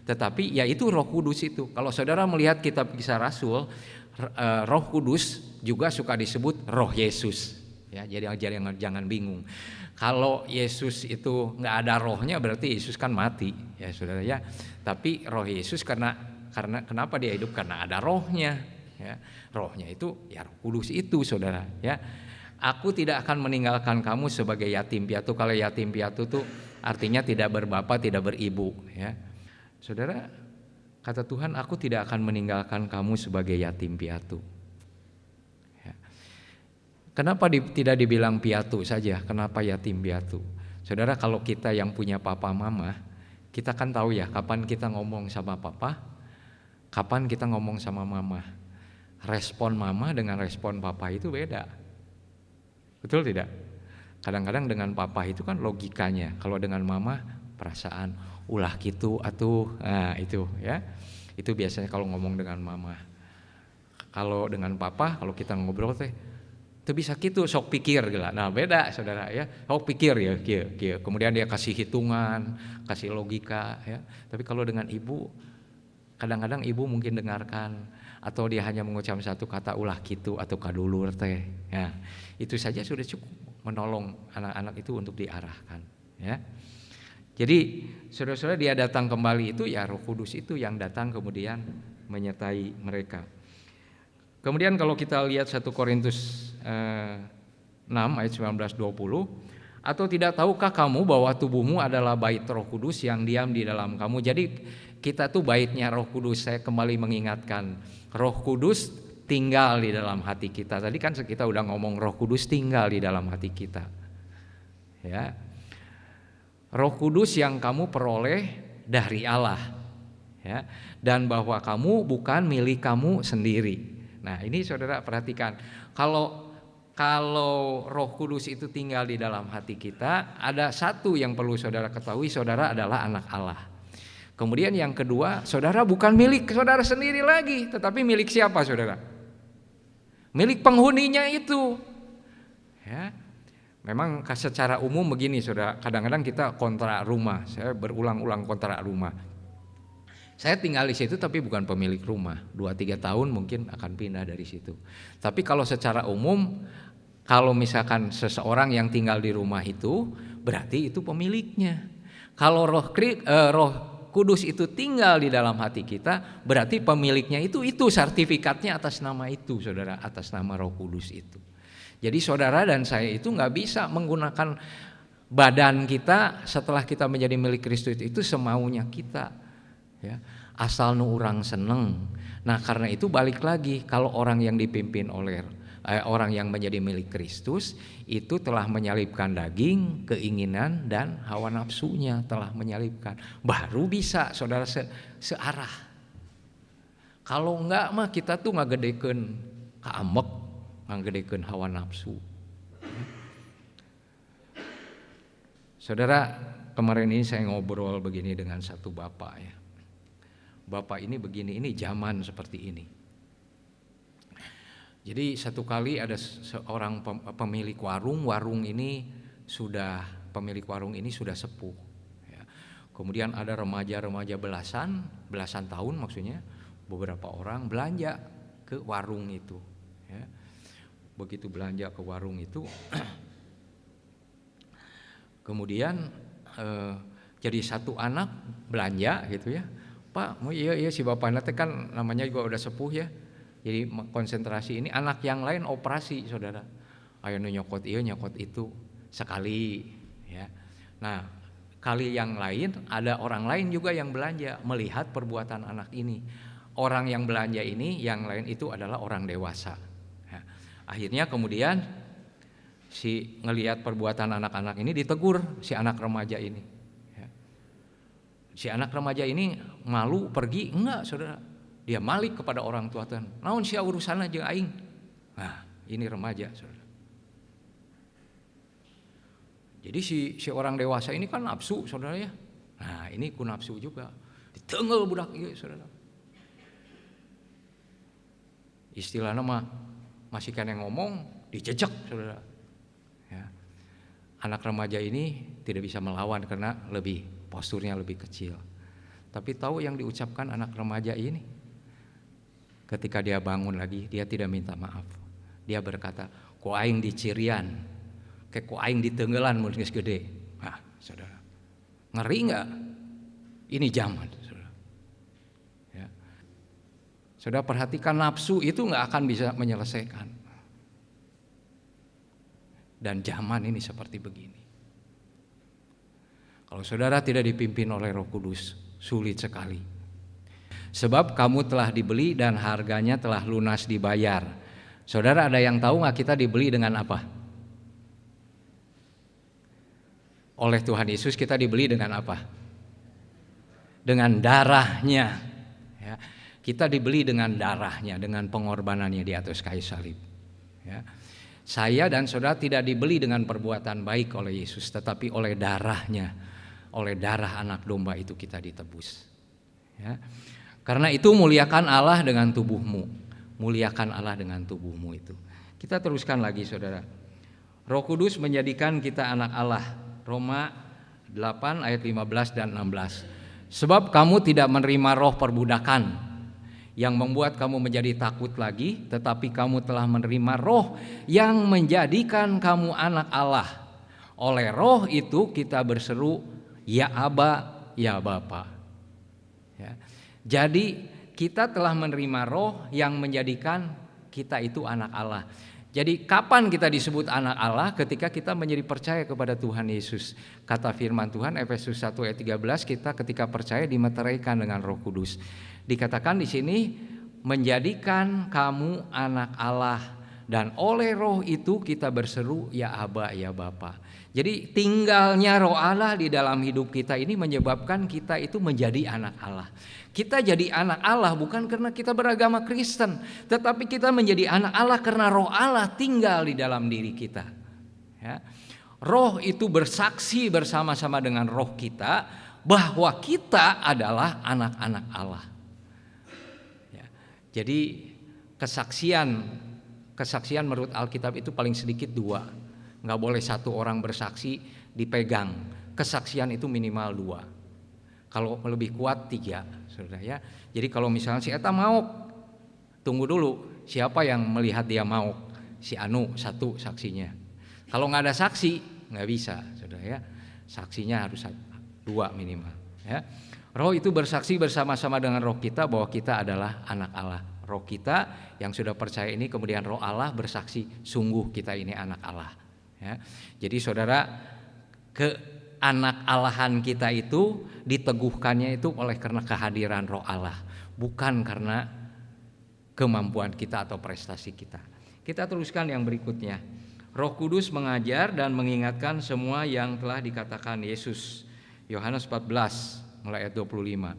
Tetapi yaitu Roh Kudus itu. Kalau saudara melihat kitab Kisah Rasul, Roh Kudus juga suka disebut Roh Yesus. Ya, jadi jangan bingung. Kalau Yesus itu nggak ada rohnya berarti Yesus kan mati, ya saudara ya. Tapi Roh Yesus karena kenapa dia hidup? Karena ada rohnya. Ya. Rohnya itu ya Roh Kudus itu, saudara. Ya, aku tidak akan meninggalkan kamu sebagai yatim piatu. Kalau yatim piatu tuh artinya tidak berbapa, tidak beribu. Ya, saudara, kata Tuhan, aku tidak akan meninggalkan kamu sebagai yatim piatu. Kenapa tidak dibilang piatu saja? Kenapa yatim piatu? Saudara, kalau kita yang punya papa mama, kita kan tahu ya kapan kita ngomong sama papa, kapan kita ngomong sama mama. Respon mama dengan respon papa itu beda. Betul tidak? Kadang-kadang dengan papa itu kan logikanya, kalau dengan mama perasaan, ulah gitu atuh. Nah, itu ya. Itu biasanya kalau ngomong dengan mama. Kalau dengan papa, kalau kita ngobrol teh itu bisa gitu, sok pikir gila. Nah beda saudara ya, sok pikir ya, kia. Kemudian dia kasih hitungan, kasih logika ya. Tapi kalau dengan ibu, kadang-kadang ibu mungkin dengarkan atau dia hanya mengucap satu kata ulah gitu atau kadulur teh. Ya, itu saja sudah cukup menolong anak-anak itu untuk diarahkan. Ya, jadi saudara-saudara dia datang kembali itu ya Roh Kudus itu yang datang kemudian menyertai mereka. Kemudian kalau kita lihat 1 Korintus 6 ayat 19-20, atau tidak tahukah kamu bahwa tubuhmu adalah bait Roh Kudus yang diam di dalam kamu. Jadi kita tuh baitnya Roh Kudus. Saya kembali mengingatkan, Roh Kudus tinggal di dalam hati kita. Tadi kan kita udah ngomong Roh Kudus tinggal di dalam hati kita. Ya. Roh Kudus yang kamu peroleh dari Allah. Ya. Dan bahwa kamu bukan milik kamu sendiri. Nah ini saudara perhatikan, kalau Roh Kudus itu tinggal di dalam hati kita, ada satu yang perlu saudara ketahui, saudara adalah anak Allah. Kemudian yang kedua, saudara bukan milik saudara sendiri lagi, tetapi milik siapa saudara? Milik penghuninya itu. Ya, memang secara umum begini saudara, kadang-kadang kita kontrak rumah, saya berulang-ulang kontrak rumah. Saya tinggal di situ tapi bukan pemilik rumah. 2-3 tahun mungkin akan pindah dari situ. Tapi kalau secara umum, kalau misalkan seseorang yang tinggal di rumah itu, berarti itu pemiliknya. Kalau Roh Kudus itu tinggal di dalam hati kita, berarti pemiliknya itu sertifikatnya atas nama itu, saudara, atas nama Roh Kudus itu. Jadi saudara dan saya itu nggak bisa menggunakan badan kita setelah kita menjadi milik Kristus itu semaunya kita. Ya, asal nu urang seneng. Nah karena itu balik lagi, kalau orang yang dipimpin oleh orang yang menjadi milik Kristus itu telah menyalibkan daging, keinginan dan hawa nafsunya, telah menyalibkan. Baru bisa saudara searah. Kalau enggak mah kita tuh ngagedekeun kaamek, ngagedekeun hawa nafsu. Saudara, kemarin ini saya ngobrol begini dengan satu bapak ya. Bapak ini begini, ini zaman seperti ini. Jadi satu kali ada seorang pemilik warung ini sudah sepuh. Ya. Kemudian ada remaja-remaja belasan tahun maksudnya, beberapa orang belanja ke warung itu. Ya. Begitu belanja ke warung itu, kemudian jadi satu anak belanja gitu ya. Pak, iya si bapaknya kan namanya juga udah sepuh ya. Jadi konsentrasi ini, anak yang lain operasi saudara. Ayo nyokot iya nyokot itu sekali ya. Nah kali yang lain ada orang lain juga yang belanja melihat perbuatan anak ini. Orang yang belanja ini yang lain itu adalah orang dewasa. Ya. Akhirnya kemudian si ngelihat perbuatan anak-anak ini ditegur si anak remaja ini. Si anak remaja ini malu pergi, enggak saudara, dia malik kepada orang tua Tuhan. Naon sia urusanna jeung aing. Nah ini remaja saudara. Jadi si orang dewasa ini kan nafsu saudara ya. Nah ini ku nafsu juga, ditenggel budak ieu saudara. Istilahnya mah masih kena ngomong dijejek, saudara. Ya. Anak remaja ini tidak bisa melawan karena posturnya lebih kecil. Tapi tahu yang diucapkan anak remaja ini? Ketika dia bangun lagi, dia tidak minta maaf. Dia berkata, ku aing di cirian, ke ku aing di tenggelan mun geus gede. Nah, saudara. Ngeri enggak? Ini zaman, saudara. Ya. Saudara perhatikan, nafsu itu enggak akan bisa menyelesaikan. Dan zaman ini seperti begini. Kalau saudara tidak dipimpin oleh Roh Kudus, sulit sekali. Sebab kamu telah dibeli dan harganya telah lunas dibayar. Saudara, ada yang tahu nggak kita dibeli dengan apa? Oleh Tuhan Yesus kita dibeli dengan apa? Dengan darahnya. Ya. Kita dibeli dengan darahnya, dengan pengorbanannya di atas kayu salib. Ya. Saya dan saudara tidak dibeli dengan perbuatan baik oleh Yesus, tetapi oleh darahnya, oleh darah anak domba itu kita ditebus. Ya. Karena itu muliakan Allah dengan tubuhmu, muliakan Allah dengan tubuhmu itu. Kita teruskan lagi, saudara. Roh Kudus menjadikan kita anak Allah. Roma 8 ayat 15 dan 16. Sebab kamu tidak menerima roh perbudakan yang membuat kamu menjadi takut lagi, tetapi kamu telah menerima roh yang menjadikan kamu anak Allah. Oleh roh itu kita berseru, ya Aba, ya Bapa. Ya. Jadi kita telah menerima roh yang menjadikan kita itu anak Allah. Jadi kapan kita disebut anak Allah? Ketika kita menjadi percaya kepada Tuhan Yesus. Kata firman Tuhan Efesus 1 ayat 13, kita ketika percaya dimeteraikan dengan Roh Kudus. Dikatakan di sini menjadikan kamu anak Allah, dan oleh roh itu kita berseru ya Aba, ya Bapa. Jadi tinggalnya roh Allah di dalam hidup kita ini menyebabkan kita itu menjadi anak Allah. Kita jadi anak Allah bukan karena kita beragama Kristen, tetapi kita menjadi anak Allah karena roh Allah tinggal di dalam diri kita. Ya. Roh itu bersaksi bersama-sama dengan roh kita bahwa kita adalah anak-anak Allah. Ya. Jadi kesaksian menurut Alkitab itu paling sedikit 2. Nggak boleh 1 orang bersaksi dipegang. Kesaksian itu minimal 2. Kalau lebih kuat 3, saudara ya. Jadi kalau misalnya si Eta mau, tunggu dulu siapa yang melihat dia mau. Si Anu 1 saksinya. Kalau nggak ada saksi nggak bisa, saudara ya. Saksinya harus 2 minimal. Ya. Roh itu bersaksi bersama-sama dengan roh kita bahwa kita adalah anak Allah. Roh kita yang sudah percaya ini, kemudian roh Allah bersaksi sungguh kita ini anak Allah. Ya. Jadi saudara, keanak-Allahan kita itu diteguhkannya itu oleh karena kehadiran roh Allah, bukan karena kemampuan kita atau prestasi kita. Kita teruskan yang berikutnya. Roh Kudus mengajar dan mengingatkan semua yang telah dikatakan Yesus. Yohanes 14 mulai ayat 25.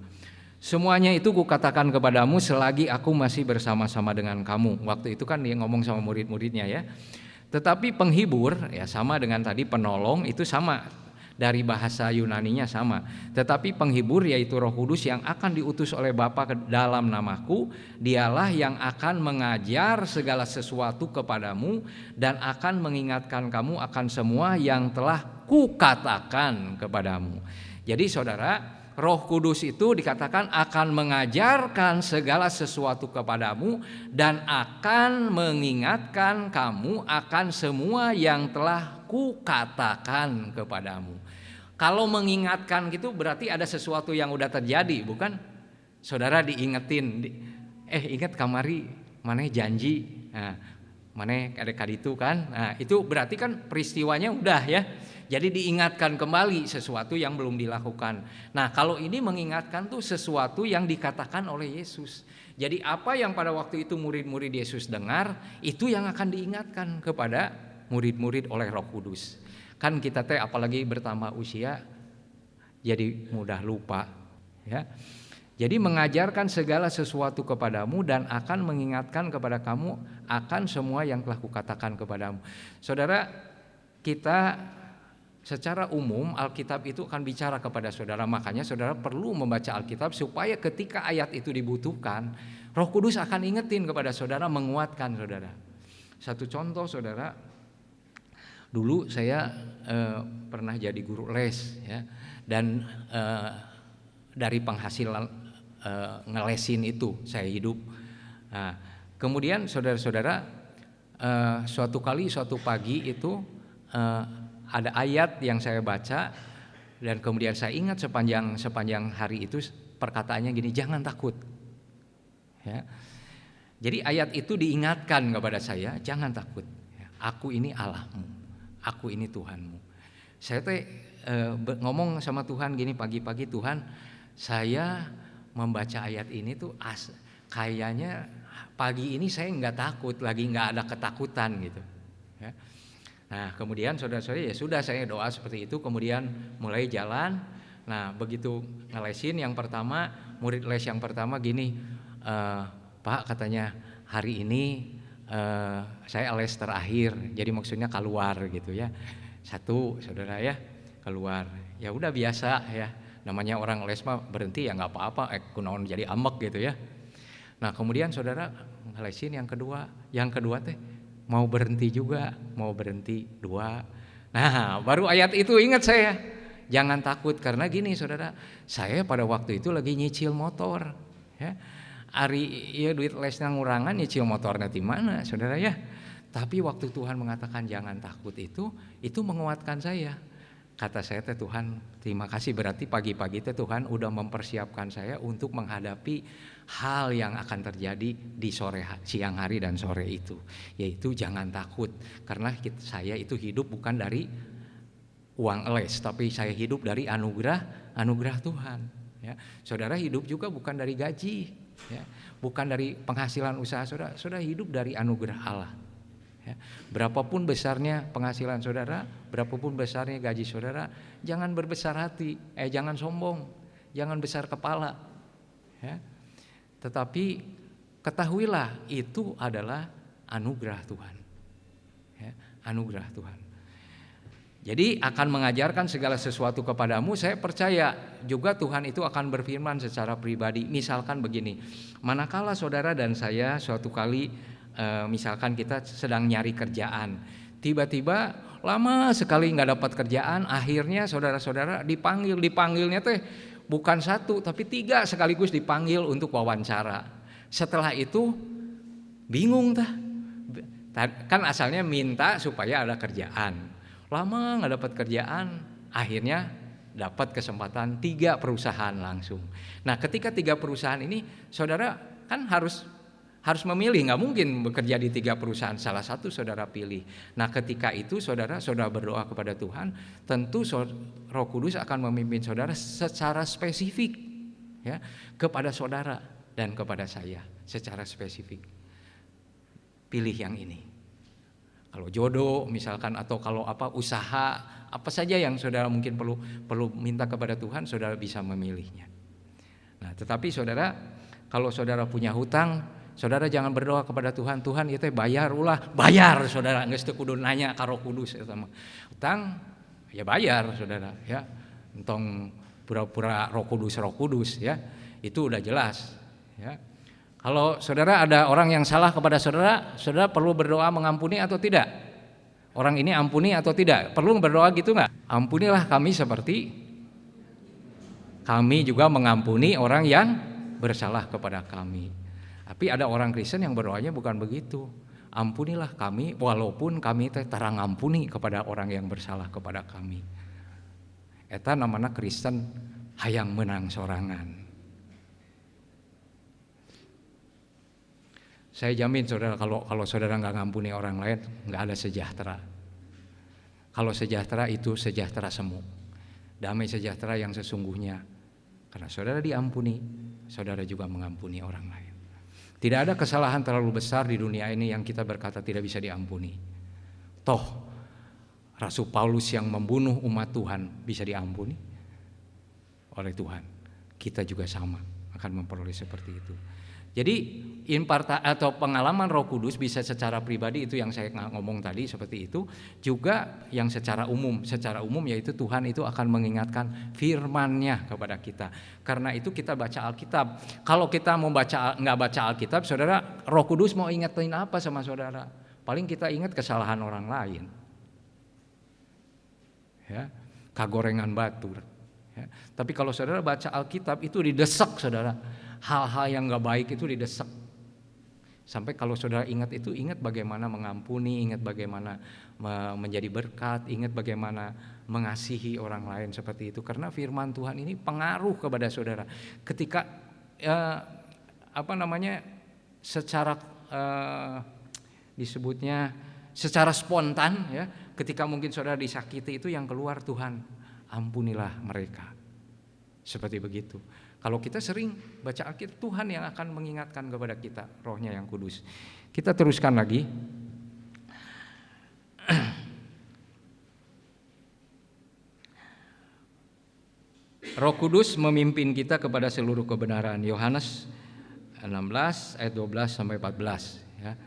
Semuanya itu kukatakan kepadamu selagi aku masih bersama-sama dengan kamu. Waktu itu kan dia ngomong sama murid-muridnya ya. Tetapi penghibur ya sama dengan tadi penolong, itu sama dari bahasa Yunaninya sama. Tetapi penghibur yaitu Roh Kudus yang akan diutus oleh Bapa ke dalam namaku, dialah yang akan mengajar segala sesuatu kepadamu dan akan mengingatkan kamu akan semua yang telah kukatakan kepadamu. Jadi saudara, Roh Kudus itu dikatakan akan mengajarkan segala sesuatu kepadamu dan akan mengingatkan kamu akan semua yang telah kukatakan kepadamu. Kalau mengingatkan gitu berarti ada sesuatu yang udah terjadi, bukan? Saudara diingetin, ingat kamari maneh janji, nah, maneh ada kaditu kan? Nah, itu berarti kan peristiwanya udah ya. Jadi diingatkan kembali sesuatu yang belum dilakukan. Nah kalau ini mengingatkan tuh sesuatu yang dikatakan oleh Yesus. Jadi apa yang pada waktu itu murid-murid Yesus dengar, itu yang akan diingatkan kepada murid-murid oleh Roh Kudus. Kan kita teh apalagi bertambah usia jadi mudah lupa ya. Jadi mengajarkan segala sesuatu kepadamu dan akan mengingatkan kepada kamu akan semua yang telah kukatakan kepadamu. Saudara, kita secara umum Alkitab itu akan bicara kepada saudara, makanya saudara perlu membaca Alkitab supaya ketika ayat itu dibutuhkan, Roh Kudus akan ingetin kepada saudara, menguatkan saudara. Satu contoh saudara, dulu saya pernah jadi guru les ya, dan dari penghasilan ngelesin itu saya hidup. Nah, kemudian saudara-saudara, suatu pagi itu ada ayat yang saya baca, dan kemudian saya ingat sepanjang hari itu perkataannya gini, jangan takut. Ya. Jadi ayat itu diingatkan kepada saya, jangan takut. Aku ini Allahmu, aku ini Tuhanmu. Saya ngomong sama Tuhan gini pagi-pagi, Tuhan, saya membaca ayat ini tuh kayaknya pagi ini saya nggak takut, lagi nggak ada ketakutan gitu. Ya. Nah kemudian saudara-saudara, ya sudah, saya doa seperti itu, kemudian mulai jalan. Nah begitu ngelesin yang pertama, murid les yang pertama gini, Pak katanya hari ini saya les terakhir, jadi maksudnya keluar gitu ya. Satu saudara ya, keluar. Ya udah biasa ya, namanya orang les mah berhenti ya nggak apa-apa, kunaon jadi ambek gitu ya. Nah kemudian saudara ngelesin yang kedua teh mau berhenti juga, mau berhenti dua. Nah baru ayat itu ingat saya, jangan takut, karena gini saudara, saya pada waktu itu lagi nyicil motor ya. Ari ya duit lesnya ngurangan, nyicil motornya di mana saudara ya. Tapi waktu Tuhan mengatakan jangan takut itu menguatkan saya. Kata saya teh, Tuhan terima kasih, berarti pagi-pagi teh Tuhan udah mempersiapkan saya untuk menghadapi hal yang akan terjadi di siang hari dan sore itu, yaitu jangan takut, karena saya itu hidup bukan dari uang les, tapi saya hidup dari anugerah Tuhan ya. Saudara hidup juga bukan dari gaji ya, bukan dari penghasilan usaha saudara hidup dari anugerah Allah ya. Berapapun besarnya penghasilan saudara, berapapun besarnya gaji saudara, jangan berbesar hati, jangan sombong, jangan besar kepala ya. Tetapi ketahuilah itu adalah anugerah Tuhan ya, anugerah Tuhan. Jadi akan mengajarkan segala sesuatu kepadamu. Saya percaya juga Tuhan itu akan berfirman secara pribadi. Misalkan begini, manakala saudara dan saya suatu kali misalkan kita sedang nyari kerjaan, tiba-tiba lama sekali nggak dapat kerjaan, akhirnya saudara-saudara dipanggilnya teh bukan satu tapi 3 sekaligus dipanggil untuk wawancara. Setelah itu bingung kan asalnya minta supaya ada kerjaan. Lama nggak dapat kerjaan, akhirnya dapat kesempatan 3 perusahaan langsung. Nah ketika 3 perusahaan ini, saudara kan harus memilih, nggak mungkin bekerja di 3 perusahaan, salah satu saudara pilih. Nah ketika itu saudara berdoa kepada Tuhan, tentu Roh Kudus akan memimpin saudara secara spesifik ya, kepada saudara dan kepada saya secara spesifik. Pilih yang ini. Kalau jodoh misalkan, atau kalau usaha apa saja yang saudara mungkin perlu minta kepada Tuhan, saudara bisa memilihnya. Nah, tetapi saudara, kalau saudara punya hutang, saudara jangan berdoa kepada Tuhan, Tuhan itu bayar saudara, geus teu kudu nanya ka Roh Kudus eta mah. Hutang ya bayar saudara ya. Entong pura-pura Roh Kudus ya. Itu udah jelas ya. Kalau saudara ada orang yang salah kepada saudara, saudara perlu berdoa mengampuni atau tidak? Orang ini ampuni atau tidak? Perlu berdoa gitu nggak? Ampunilah kami seperti kami juga mengampuni orang yang bersalah kepada kami. Tapi ada orang Kristen yang berdoanya bukan begitu. Ampunilah kami walaupun kami tara ngampuni kepada orang yang bersalah kepada kami. Eta namanya Kristen hayang menang sorangan. Saya jamin saudara, kalau saudara nggak ngampuni orang lain, nggak ada sejahtera. Kalau sejahtera itu sejahtera semu, damai sejahtera yang sesungguhnya. Karena saudara diampuni, saudara juga mengampuni orang lain. Tidak ada kesalahan terlalu besar di dunia ini yang kita berkata tidak bisa diampuni. Toh Rasul Paulus yang membunuh umat Tuhan bisa diampuni oleh Tuhan. Kita juga sama akan memperoleh seperti itu. Jadi atau pengalaman Roh Kudus bisa secara pribadi, itu yang saya ngomong tadi seperti itu, juga yang secara umum yaitu Tuhan itu akan mengingatkan firman-Nya kepada kita. Karena itu kita baca Alkitab. Kalau kita mau nggak baca Alkitab, saudara, Roh Kudus mau ingetin apa sama saudara? Paling kita ingat kesalahan orang lain, ya, kagorengan batur. Ya. Tapi kalau saudara baca Alkitab itu didesak, saudara, hal-hal yang nggak baik itu didesak. Sampai kalau saudara ingat itu, ingat bagaimana mengampuni, ingat bagaimana menjadi berkat, ingat bagaimana mengasihi orang lain seperti itu. Karena firman Tuhan ini pengaruh kepada saudara. Ketika secara disebutnya secara spontan, ya, ketika mungkin saudara disakiti, itu yang keluar, Tuhan ampunilah mereka. Seperti begitu. Kalau kita sering baca Alkitab, Tuhan yang akan mengingatkan kepada kita, Roh-Nya yang kudus. Kita teruskan lagi. Roh Kudus memimpin kita kepada seluruh kebenaran. Yohanes 16 ayat 12 sampai 14, ya.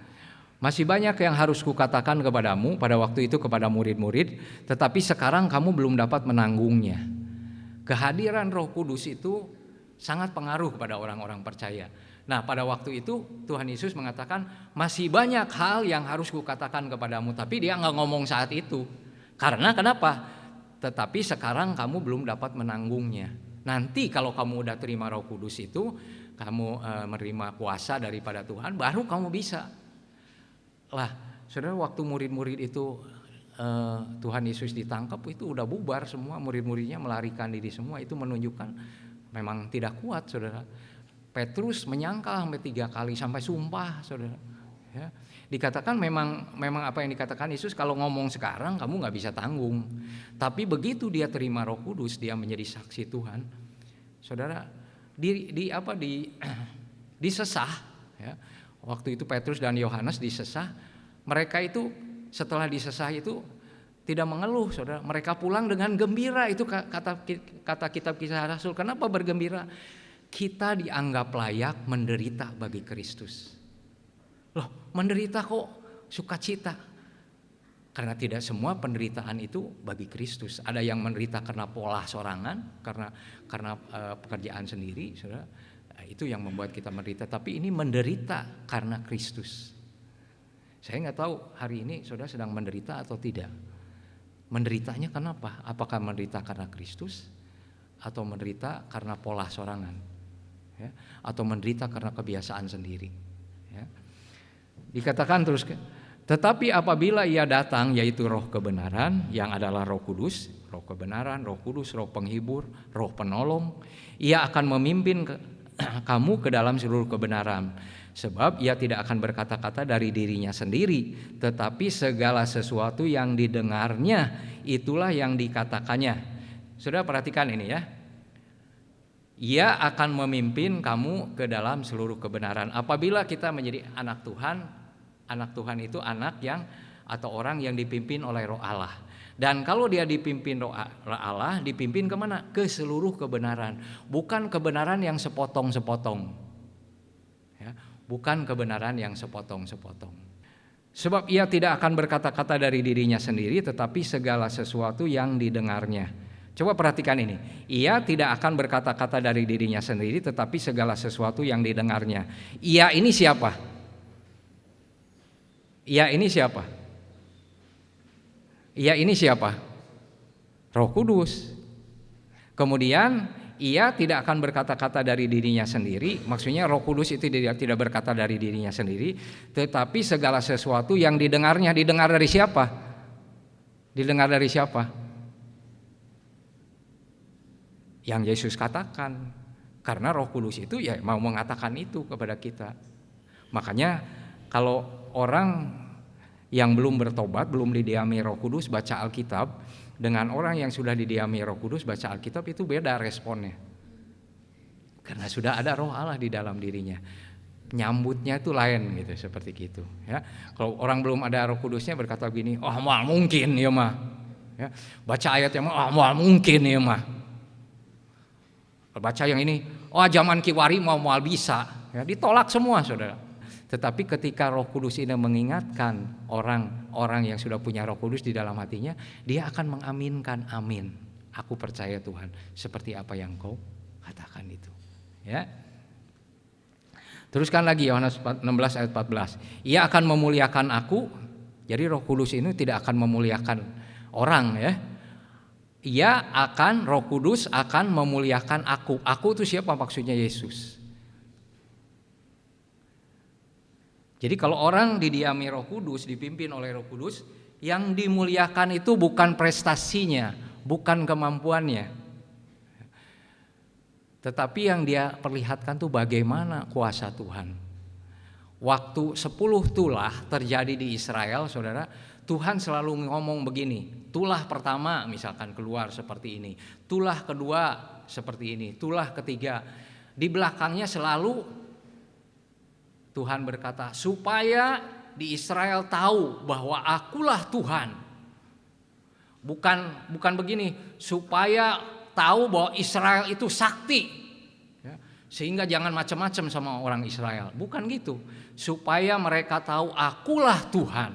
Masih banyak yang harus kukatakan kepadamu pada waktu itu kepada murid-murid, tetapi sekarang kamu belum dapat menanggungnya. Kehadiran Roh Kudus itu sangat pengaruh kepada orang-orang percaya. Nah, pada waktu itu Tuhan Yesus mengatakan masih banyak hal yang harus kukatakan kepadamu, tapi dia nggak ngomong saat itu. Karena kenapa? Tetapi sekarang kamu belum dapat menanggungnya. Nanti kalau kamu udah terima Roh Kudus itu, kamu menerima kuasa daripada Tuhan, baru kamu bisa. Lah, saudara, waktu murid-murid itu Tuhan Yesus ditangkap, itu udah bubar semua, murid-muridnya melarikan diri semua. Itu menunjukkan memang tidak kuat, saudara. Petrus menyangkal sampai 3 kali, sampai sumpah, saudara. Ya. Dikatakan memang apa yang dikatakan Yesus, kalau ngomong sekarang kamu nggak bisa tanggung. Tapi begitu dia terima Roh Kudus, dia menjadi saksi Tuhan, saudara. Disesah. Ya. Waktu itu Petrus dan Yohanes disesah. Mereka itu setelah disesah itu tidak mengeluh, saudara. Mereka pulang dengan gembira. Itu kata kitab Kisah Rasul. Kenapa bergembira? Kita dianggap layak menderita bagi Kristus. Loh, menderita kok sukacita? Karena tidak semua penderitaan itu bagi Kristus. Ada yang menderita karena pola sorangan, karena pekerjaan sendiri, saudara. Itu yang membuat kita menderita. Tapi ini menderita karena Kristus. Saya nggak tahu hari ini saudara sedang menderita atau tidak. Menderitanya kenapa? Apakah menderita karena Kristus atau menderita karena pola sorangan, ya? Atau menderita karena kebiasaan sendiri, ya? Dikatakan terus, tetapi apabila ia datang, yaitu Roh kebenaran yang adalah Roh Kudus, Roh kebenaran, Roh Kudus, Roh penghibur, Roh penolong, ia akan memimpin kamu ke dalam seluruh kebenaran. Sebab ia tidak akan berkata-kata dari dirinya sendiri, tetapi segala sesuatu yang didengarnya itulah yang dikatakannya. Saudara perhatikan ini, ya. Ia akan memimpin kamu ke dalam seluruh kebenaran. Apabila kita menjadi anak Tuhan itu anak yang atau orang yang dipimpin oleh Roh Allah. Dan kalau dia dipimpin Roh Allah, dipimpin kemana? Ke seluruh kebenaran. Bukan kebenaran yang sepotong-sepotong. Ya, bukan kebenaran yang sepotong-sepotong. Sebab ia tidak akan berkata-kata dari dirinya sendiri, tetapi segala sesuatu yang didengarnya. Coba perhatikan ini. Ia tidak akan berkata-kata dari dirinya sendiri, tetapi segala sesuatu yang didengarnya. Ia ini siapa? Ia ini siapa? Ia ini siapa? Roh Kudus. Kemudian ia tidak akan berkata-kata dari dirinya sendiri. Maksudnya Roh Kudus itu tidak berkata dari dirinya sendiri, tetapi segala sesuatu yang didengarnya. Didengar dari siapa? Didengar dari siapa? Yang Yesus katakan. Karena Roh Kudus itu ya mau mengatakan itu kepada kita. Makanya kalau orang yang belum bertobat, belum didiami Roh Kudus baca Alkitab, dengan orang yang sudah didiami Roh Kudus baca Alkitab, itu beda responnya. Karena sudah ada Roh Allah di dalam dirinya. Nyambutnya itu lain gitu, seperti gitu, ya. Kalau orang belum ada Roh Kudusnya berkata begini, "Oh, mal mungkin ya mah." Ya, baca ayatnya mah, "Oh, mal mungkin ya mah." Baca yang ini, "Oh, zaman Kiwari mau bisa." ya, ditolak semua saudara. Tetapi ketika Roh Kudus ini mengingatkan orang-orang yang sudah punya Roh Kudus di dalam hatinya, dia akan mengaminkan, amin. Aku percaya Tuhan, seperti apa yang kau katakan itu. Ya. Teruskan lagi Yohanes 16 ayat 14. Ia akan memuliakan aku. Jadi Roh Kudus ini tidak akan memuliakan orang ya. Roh Kudus akan memuliakan aku. Aku itu siapa? Maksudnya Yesus. Jadi kalau orang didiami Roh Kudus, dipimpin oleh Roh Kudus, yang dimuliakan itu bukan prestasinya, bukan kemampuannya, tetapi yang dia perlihatkan tuh bagaimana kuasa Tuhan. Waktu 10 tulah terjadi di Israel, saudara, Tuhan selalu ngomong begini, tulah pertama misalkan keluar seperti ini, tulah kedua seperti ini, tulah ketiga. Di belakangnya selalu Tuhan berkata, supaya di Israel tahu bahwa akulah Tuhan. Bukan begini, supaya tahu bahwa Israel itu sakti ya, sehingga jangan macam-macam sama orang Israel. Bukan gitu, supaya mereka tahu akulah Tuhan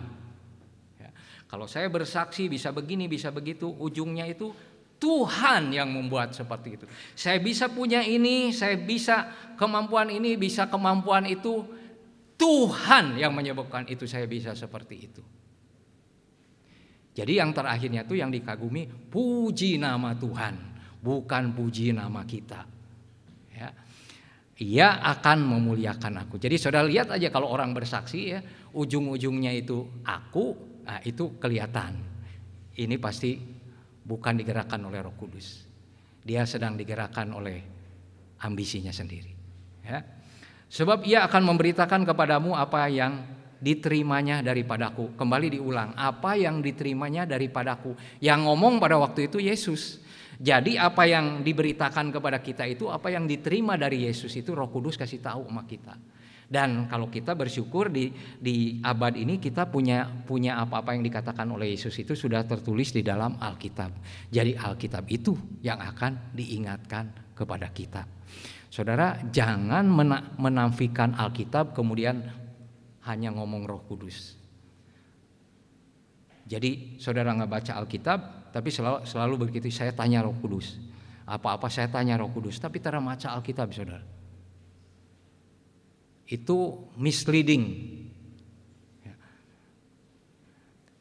ya. Kalau saya bersaksi bisa begini bisa begitu, ujungnya itu Tuhan yang membuat seperti itu. Saya bisa punya ini, saya bisa kemampuan ini, bisa kemampuan itu, Tuhan yang menyebabkan itu saya bisa seperti itu. Jadi yang terakhirnya tuh yang dikagumi puji nama Tuhan, bukan puji nama kita. Ya. Ia akan memuliakan aku. Jadi saudara lihat aja kalau orang bersaksi ya, ujung-ujungnya itu aku, nah itu kelihatan. Ini pasti bukan digerakkan oleh Roh Kudus. Dia sedang digerakkan oleh ambisinya sendiri. Ya. Sebab ia akan memberitakan kepadamu apa yang diterimanya daripadaku. Kembali diulang, apa yang diterimanya daripadaku. Yang ngomong pada waktu itu Yesus. Jadi apa yang diberitakan kepada kita itu, apa yang diterima dari Yesus itu Roh Kudus kasih tahu sama kita. Dan kalau kita bersyukur di abad ini kita punya apa-apa yang dikatakan oleh Yesus itu sudah tertulis di dalam Alkitab. Jadi Alkitab itu yang akan diingatkan kepada kita. Saudara, jangan menafikan Alkitab kemudian hanya ngomong Roh Kudus. Jadi saudara nggak baca Alkitab, tapi selalu begitu, saya tanya Roh Kudus. Apa-apa saya tanya Roh Kudus, tapi tidak baca Alkitab, saudara. Itu misleading. Ya.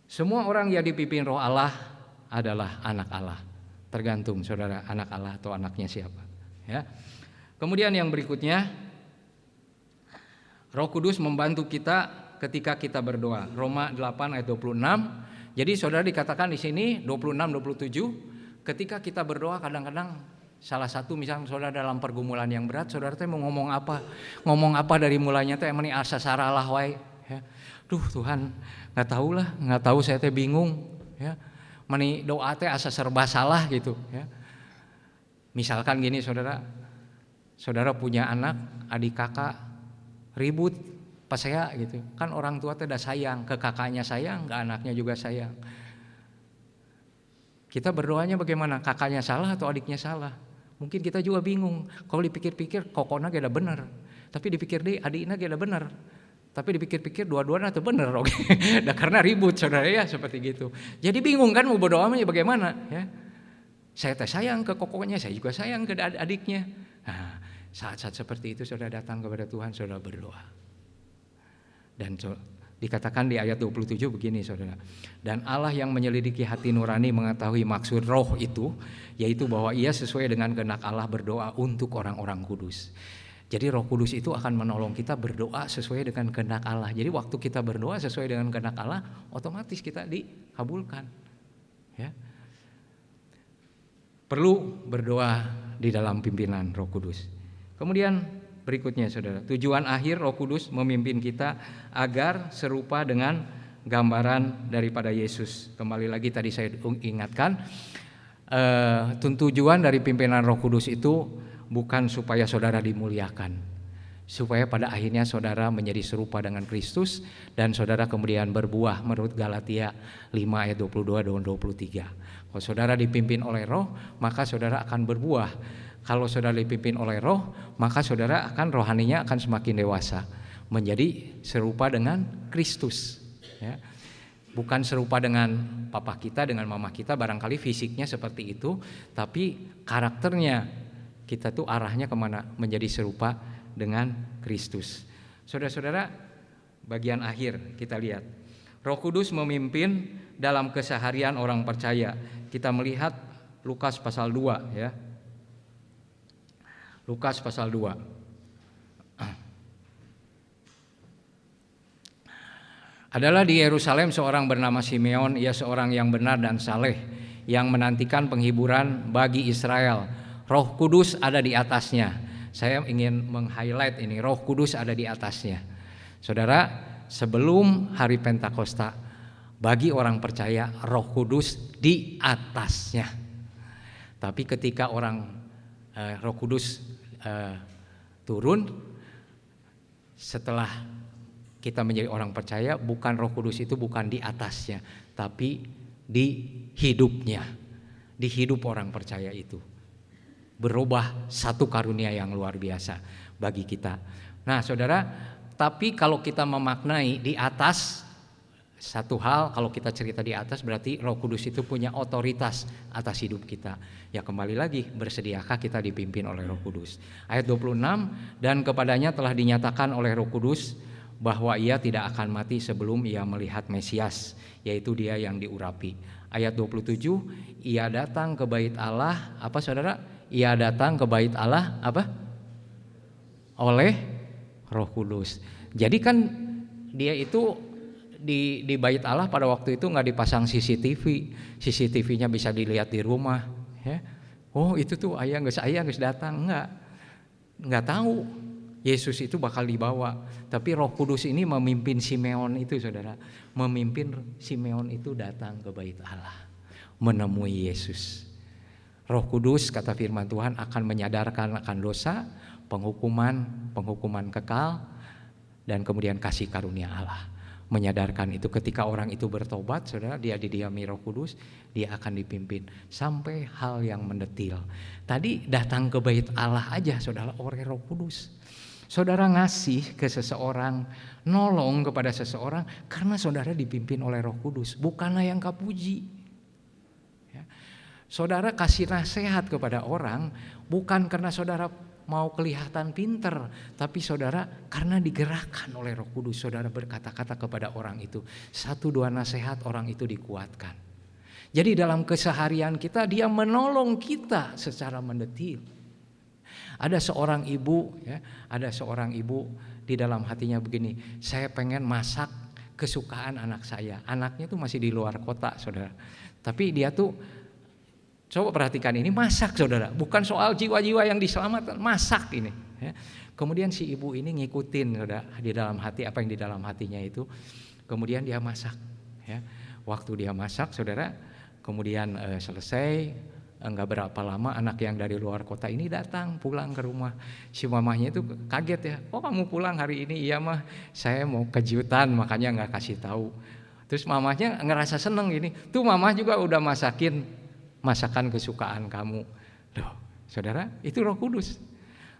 Semua orang yang dipimpin Roh Allah adalah anak Allah. Tergantung saudara anak Allah atau anaknya siapa. Ya. Kemudian yang berikutnya, Roh Kudus membantu kita ketika kita berdoa. Roma 8 ayat 26. Jadi saudara dikatakan di sini 26-27, ketika kita berdoa kadang-kadang salah satu misalnya saudara dalam pergumulan yang berat, saudara teh mau ngomong apa? Ngomong apa dari mulanya teh emang asa saralah wae ya. Duh Tuhan, enggak tahu saya teh bingung ya. Mani doa teh asa serba salah gitu ya. Misalkan gini saudara punya anak, adik kakak ribut pas saya gitu, kan orang tua tuh udah sayang, ke kakaknya sayang, ke anaknya juga sayang. Kita berdoanya bagaimana? Kakaknya salah atau adiknya salah? Mungkin kita juga bingung. Kalau dipikir-pikir kokona gak ada benar, tapi dipikir deh adiknya gak ada benar, tapi dipikir-pikir dua-duanya tuh benar. Oke, nah, karena ribut saudara ya seperti gitu. Jadi bingung kan mau berdoanya bagaimana ya? Saya teh sayang ke kokonya, saya juga sayang ke adiknya. Nah, saat-saat seperti itu saudara datang kepada Tuhan, saudara berdoa. Dan dikatakan di ayat 27 begini saudara. Dan Allah yang menyelidiki hati nurani mengetahui maksud roh itu, yaitu bahwa ia sesuai dengan kehendak Allah berdoa untuk orang-orang kudus. Jadi Roh Kudus itu akan menolong kita berdoa sesuai dengan kehendak Allah. Jadi waktu kita berdoa sesuai dengan kehendak Allah, otomatis kita dikabulkan. Ya. Perlu berdoa di dalam pimpinan Roh Kudus. Kemudian berikutnya saudara, tujuan akhir Roh Kudus memimpin kita agar serupa dengan gambaran daripada Yesus. Kembali lagi tadi saya ingatkan, tujuan dari pimpinan Roh Kudus itu bukan supaya saudara dimuliakan, supaya pada akhirnya saudara menjadi serupa dengan Kristus dan saudara kemudian berbuah menurut Galatia 5 ayat 22 dan 23. Kalau saudara dipimpin oleh Roh, maka saudara akan berbuah. Kalau saudara dipimpin oleh roh, maka saudara akan rohaninya akan semakin dewasa, menjadi serupa dengan Kristus. Ya. Bukan serupa dengan papa kita, dengan mama kita, barangkali fisiknya seperti itu, tapi karakternya kita tuh arahnya kemana? Menjadi serupa dengan Kristus. Saudara-saudara, bagian akhir kita lihat. Roh Kudus memimpin dalam keseharian orang percaya. Kita melihat Lukas pasal 2 ya. Lukas pasal 2. Adalah di Yerusalem seorang bernama Simeon, ia seorang yang benar dan saleh, yang menantikan penghiburan bagi Israel. Roh Kudus ada di atasnya. Saya ingin meng-highlight ini, Roh Kudus ada di atasnya. Saudara, sebelum hari Pentakosta, bagi orang percaya Roh Kudus di atasnya. Tapi ketika Roh Kudus turun, setelah kita menjadi orang percaya, bukan Roh Kudus itu bukan di atasnya, tapi di hidupnya, di hidup orang percaya itu. Berubah satu karunia yang luar biasa bagi kita. Nah saudara, tapi kalau kita memaknai di atas, satu hal kalau kita cerita di atas berarti Roh Kudus itu punya otoritas atas hidup kita. Ya kembali lagi, bersediakah kita dipimpin oleh Roh Kudus. Ayat 26, dan kepadanya telah dinyatakan oleh Roh Kudus bahwa ia tidak akan mati sebelum ia melihat Mesias, yaitu dia yang diurapi. Ayat 27, ia datang ke bait Allah, apa saudara? Ia datang ke bait Allah, apa? Oleh Roh Kudus. Jadi kan dia itu di bait Allah pada waktu itu nggak dipasang CCTV, CCTV-nya bisa dilihat di rumah. Ya. Oh itu tuh ayah nggak datang, nggak tahu. Yesus itu bakal dibawa, tapi Roh Kudus ini memimpin Simeon itu saudara, memimpin Simeon itu datang ke bait Allah, menemui Yesus. Roh Kudus kata firman Tuhan akan menyadarkan akan dosa, penghukuman kekal, dan kemudian kasih karunia Allah. Menyadarkan itu ketika orang itu bertobat, saudara, dia didiami Roh Kudus, dia akan dipimpin sampai hal yang mendetil. Tadi datang ke bait Allah aja saudara oleh Roh Kudus. Saudara ngasih ke seseorang, nolong kepada seseorang karena saudara dipimpin oleh Roh Kudus, bukanlah yang kapuji. Ya. Saudara kasih nasihat kepada orang bukan karena saudara mau kelihatan pinter, tapi saudara karena digerakkan oleh Roh Kudus, saudara berkata-kata kepada orang itu, satu dua nasihat orang itu dikuatkan. Jadi dalam keseharian kita dia menolong kita secara mendetil. Ada seorang ibu di dalam hatinya begini, saya pengen masak kesukaan anak saya. Anaknya tuh masih di luar kota saudara, tapi dia tuh coba perhatikan ini, masak saudara, bukan soal jiwa-jiwa yang diselamatkan, masak ini. Ya. Kemudian si ibu ini ngikutin saudara di dalam hati apa yang di dalam hatinya itu, kemudian dia masak. Ya. Waktu dia masak saudara, kemudian selesai. Enggak berapa lama anak yang dari luar kota ini datang pulang ke rumah. Si mamahnya itu kaget ya, kok kamu pulang hari ini? Iya mah, saya mau kejutan makanya enggak kasih tahu. Terus mamahnya ngerasa seneng gini, tuh mamah juga udah masakin masakan kesukaan kamu. Loh, saudara, itu Roh Kudus.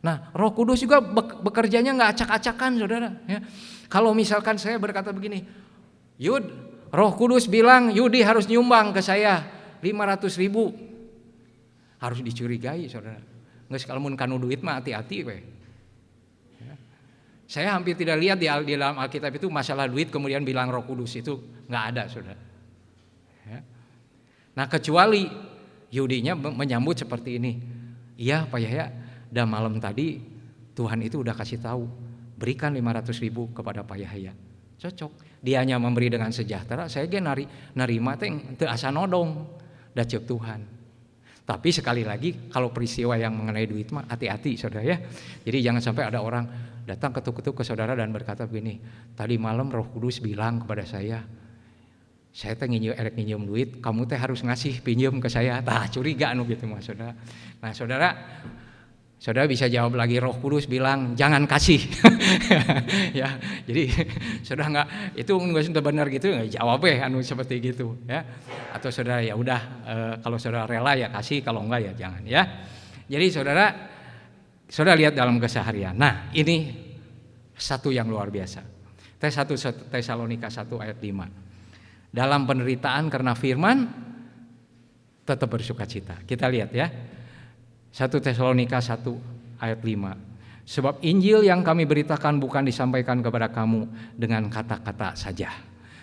Nah, Roh Kudus juga bekerjanya enggak acak-acakan saudara. Ya. Kalau misalkan saya berkata begini, Yud, Roh Kudus bilang Yudi harus nyumbang ke saya 500.000. Harus dicurigai saudara. Nggak sekalamun kanu duit mah hati-hati we. Ya. Saya hampir tidak lihat di dalam Alkitab itu masalah duit kemudian bilang Roh Kudus, itu nggak ada saudara. Ya. Nah kecuali Yudinya menyambut seperti ini. Iya Pak Yahya, dan malam tadi Tuhan itu udah kasih tahu, berikan 500.000 kepada Pak Yahya. Cocok. Dianya memberi dengan sejahtera, saya ge narima teh teu asa nodong da ceuk Tuhan. Tapi sekali lagi kalau peristiwa yang mengenai duit mah hati-hati saudara ya. Jadi jangan sampai ada orang datang ketuk-ketuk ke saudara dan berkata begini, tadi malam Roh Kudus bilang kepada saya teh nginjem duit, kamu teh harus ngasih pinjam ke saya. Tah curiga anu gitu mah saudara. Nah saudara bisa jawab lagi, Roh Kudus bilang jangan kasih. Ya, jadi saudara nggak, itu nggak sudah benar gitu, nggak jawab anu seperti gitu ya. Atau saudara ya udah kalau saudara rela ya kasih, kalau enggak ya jangan ya. Jadi saudara lihat dalam keseharian. Nah, ini satu yang luar biasa. 1 Tesalonika 1 ayat 5. Dalam penderitaan karena firman tetap bersukacita. Kita lihat ya. 1 Tesalonika 1 ayat 5. Sebab Injil yang kami beritakan bukan disampaikan kepada kamu dengan kata-kata saja,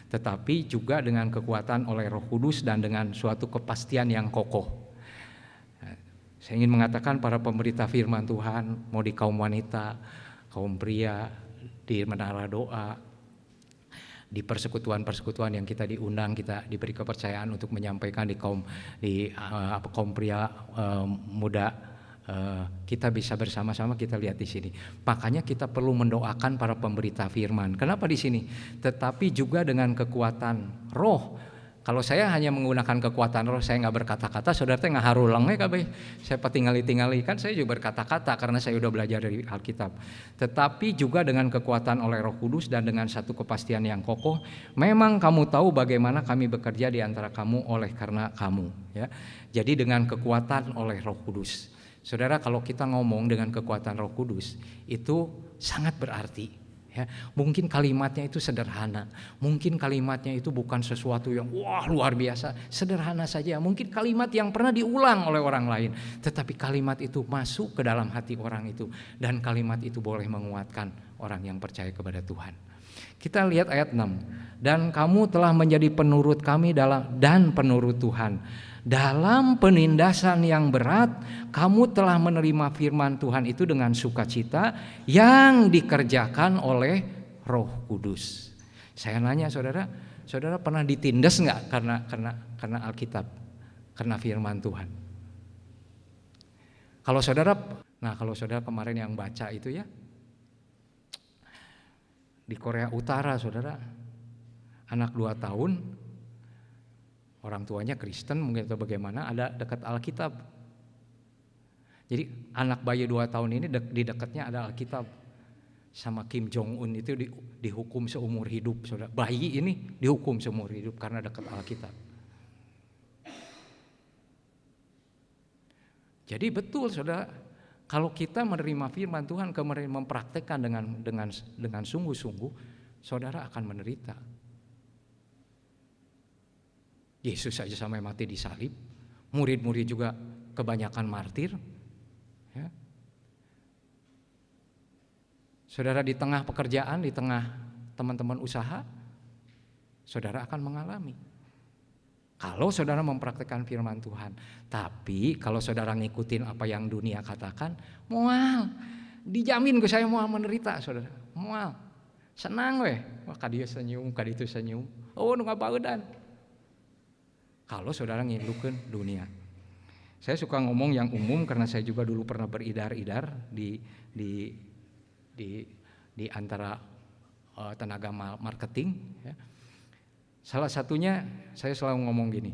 tetapi juga dengan kekuatan oleh Roh Kudus dan dengan suatu kepastian yang kokoh. Saya ingin mengatakan para pemberita firman Tuhan, mau di kaum wanita, kaum pria, di menara doa, di persekutuan-persekutuan yang kita diundang, kita diberi kepercayaan untuk menyampaikan di kaum pria muda. Kita bisa bersama-sama kita lihat di sini. Makanya kita perlu mendoakan para pemberita firman. Kenapa di sini? Tetapi juga dengan kekuatan roh. Kalau saya hanya menggunakan kekuatan roh, saya nggak berkata-kata, saudara teh nggak harulang kabeh. Saya tinggali kan saya juga berkata-kata karena saya udah belajar dari Alkitab. Tetapi juga dengan kekuatan oleh Roh Kudus dan dengan satu kepastian yang kokoh. Memang kamu tahu bagaimana kami bekerja di antara kamu oleh karena kamu. Ya. Jadi dengan kekuatan oleh Roh Kudus. Saudara, kalau kita ngomong dengan kekuatan Roh Kudus itu sangat berarti. Ya, mungkin kalimatnya itu sederhana, mungkin kalimatnya itu bukan sesuatu yang wah luar biasa, sederhana saja. Mungkin kalimat yang pernah diulang oleh orang lain, tetapi kalimat itu masuk ke dalam hati orang itu dan kalimat itu boleh menguatkan orang yang percaya kepada Tuhan. Kita lihat ayat 6. Dan kamu telah menjadi penurut kami dan penurut Tuhan. Dalam penindasan yang berat, kamu telah menerima firman Tuhan itu dengan sukacita yang dikerjakan oleh Roh Kudus. Saya nanya saudara pernah ditindas nggak karena Alkitab, karena firman Tuhan? Kalau saudara kemarin yang baca itu ya, di Korea Utara saudara, anak 2 tahun. Orang tuanya Kristen mungkin atau bagaimana, ada dekat Alkitab. Jadi anak bayi 2 tahun ini di dekatnya ada Alkitab. Sama Kim Jong Un itu dihukum seumur hidup. Saudara. Bayi ini dihukum seumur hidup karena dekat Alkitab. Jadi betul saudara, kalau kita menerima firman Tuhan, kemudian mempraktekkan dengan sungguh-sungguh, saudara akan menderita. Yesus saja sampai mati disalib, murid-murid juga kebanyakan martir. Ya. Saudara di tengah pekerjaan, di tengah teman-teman usaha, saudara akan mengalami. Kalau saudara mempraktikkan firman Tuhan, tapi kalau saudara ngikutin apa yang dunia katakan, mual, dijamin ke saya mual menderita, saudara, mual, senang weh, wah kadieu senyum, kaditu senyum, oh nu ngabaeudan. Kalau saudara ngilukeun dunia. Saya suka ngomong yang umum karena saya juga dulu pernah beridar-idar di antara tenaga marketing. Ya. Salah satunya saya selalu ngomong gini,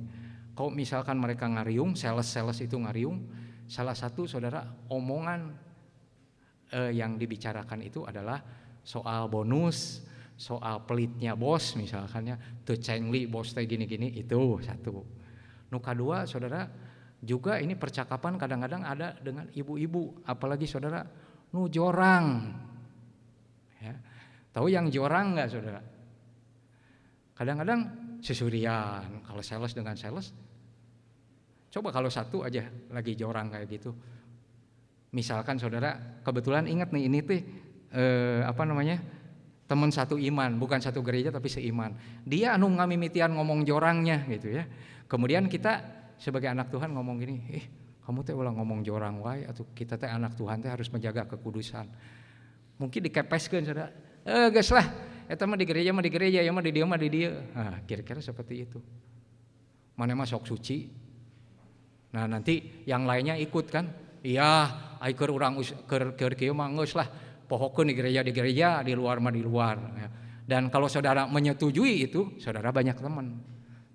kalau misalkan mereka ngariung, sales itu ngariung, salah satu saudara omongan yang dibicarakan itu adalah soal bonus, soal pelitnya bos misalkannya, teu cengli bos teh gini-gini, itu satu. Nu kadua saudara juga ini percakapan kadang-kadang ada dengan ibu-ibu, apalagi saudara nu jorang. Ya. Tahu yang jorang enggak saudara? Kadang-kadang sesurian, kalau sales dengan sales. Coba kalau satu aja lagi jorang kayak gitu. Misalkan saudara kebetulan ingat nih ini teh teman satu iman, bukan satu gereja tapi seiman. Dia anu ngamimitian ngomong jorangnya gitu ya. Kemudian kita sebagai anak Tuhan ngomong gini, kamu teh ulah ngomong jorang wae atuh, kita teh anak Tuhan teh harus menjaga kekudusan. Mungkin dikepeskeun saudara. Geus lah, eta mah di gereja, ya mah di dieu. Nah, kira-kira seperti itu. Mana mah sok suci. Nah, nanti yang lainnya ikut kan. Iya, ai keur urang keur kieu mah geus lah. Pohokeun di gereja, di luar mah di luar. Dan kalau saudara menyetujui itu, saudara banyak teman.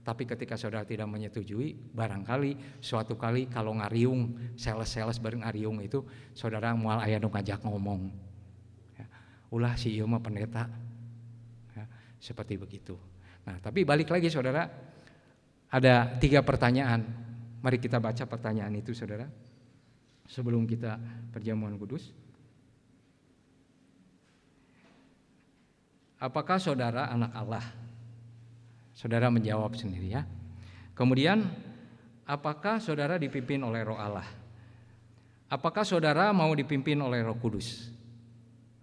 Tapi ketika saudara tidak menyetujui, barangkali suatu kali kalau ngariung, sales bareng ngariung itu, saudara moal aya nu ngajak ngomong. Ya, ulah si ieu mah pendeta. Ya, seperti begitu. Nah, tapi balik lagi saudara, ada 3 pertanyaan. Mari kita baca pertanyaan itu saudara. sebelum kita perjamuan kudus? Apakah saudara anak Allah? Saudara menjawab sendiri ya. Kemudian, apakah saudara dipimpin oleh Roh Allah? Apakah saudara mau dipimpin oleh Roh Kudus?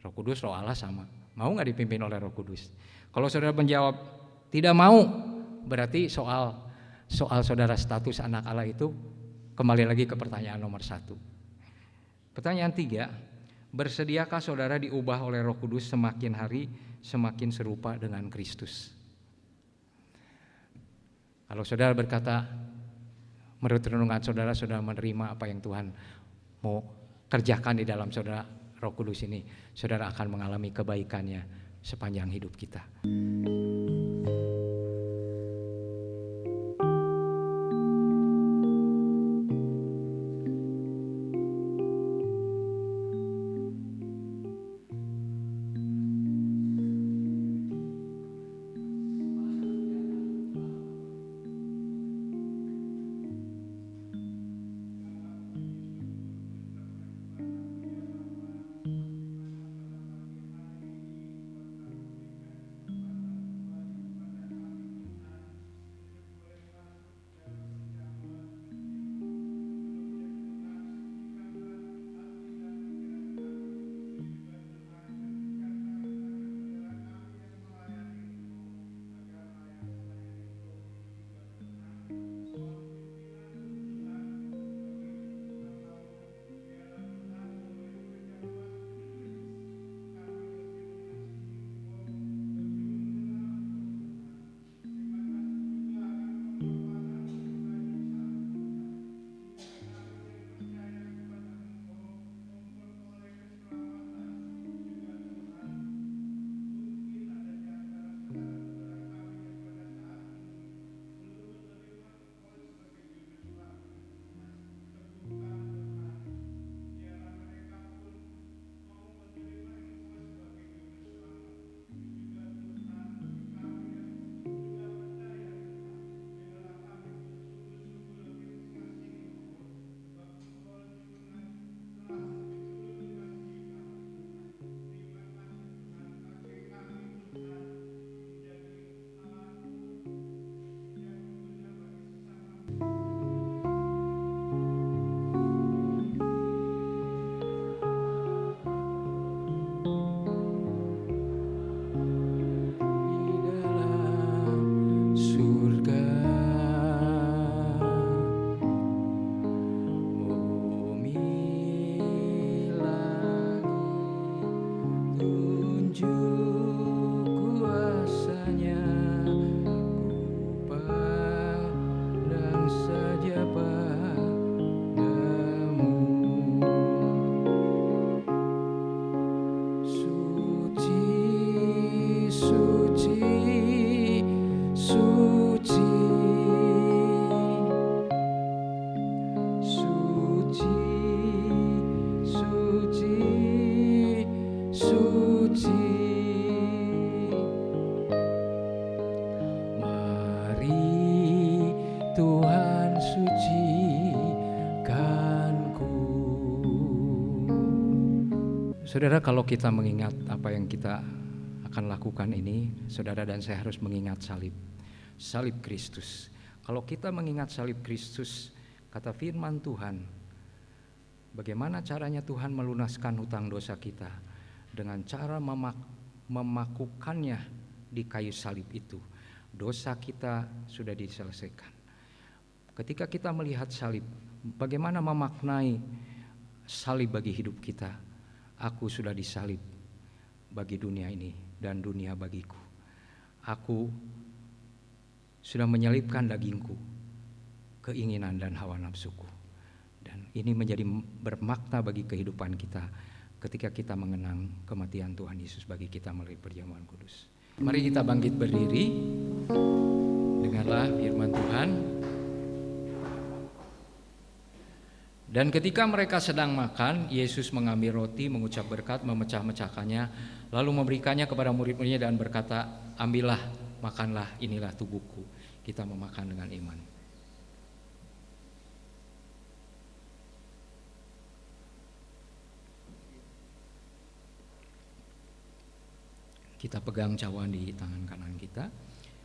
Roh Kudus, Roh Allah sama. Mau nggak dipimpin oleh Roh Kudus? Kalau saudara menjawab tidak mau, berarti soal saudara status anak Allah itu kembali lagi ke pertanyaan nomor 1. Pertanyaan 3, bersediakah saudara diubah oleh Roh Kudus semakin hari semakin serupa dengan Kristus? Kalau saudara berkata, menurut renungan saudara sudah menerima apa yang Tuhan mau kerjakan di dalam saudara Roh Kudus ini, saudara akan mengalami kebaikannya sepanjang hidup kita. Saudara, kalau kita mengingat apa yang kita akan lakukan ini, saudara dan saya harus mengingat salib Kristus. Kalau kita mengingat salib Kristus, kata firman Tuhan, bagaimana caranya Tuhan melunaskan hutang dosa kita? Dengan cara memakukannya di kayu salib itu, dosa kita sudah diselesaikan. Ketika kita melihat salib, bagaimana memaknai salib bagi hidup kita? Aku sudah disalib bagi dunia ini dan dunia bagiku. Aku sudah menyalibkan dagingku, keinginan dan hawa nafsuku. Dan ini menjadi bermakna bagi kehidupan kita ketika kita mengenang kematian Tuhan Yesus bagi kita melalui perjamuan kudus. Mari kita bangkit berdiri. Dengarlah firman Tuhan. Dan ketika mereka sedang makan, Yesus mengambil roti, mengucap berkat, memecah-mecahkannya, lalu memberikannya kepada murid-muridnya dan berkata, ambillah, makanlah, inilah tubuhku. Kita memakan dengan iman. Kita pegang cawan di tangan kanan kita.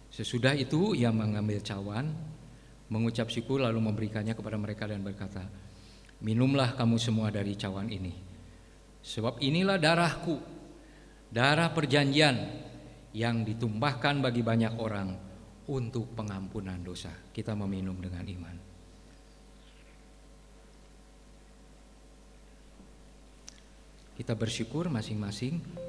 Sesudah itu ia mengambil cawan, mengucap syukur lalu memberikannya kepada mereka dan berkata, "Minumlah kamu semua dari cawan ini. Sebab inilah darahku, darah perjanjian yang ditumpahkan bagi banyak orang untuk pengampunan dosa." Kita meminum dengan iman. Kita bersyukur masing-masing.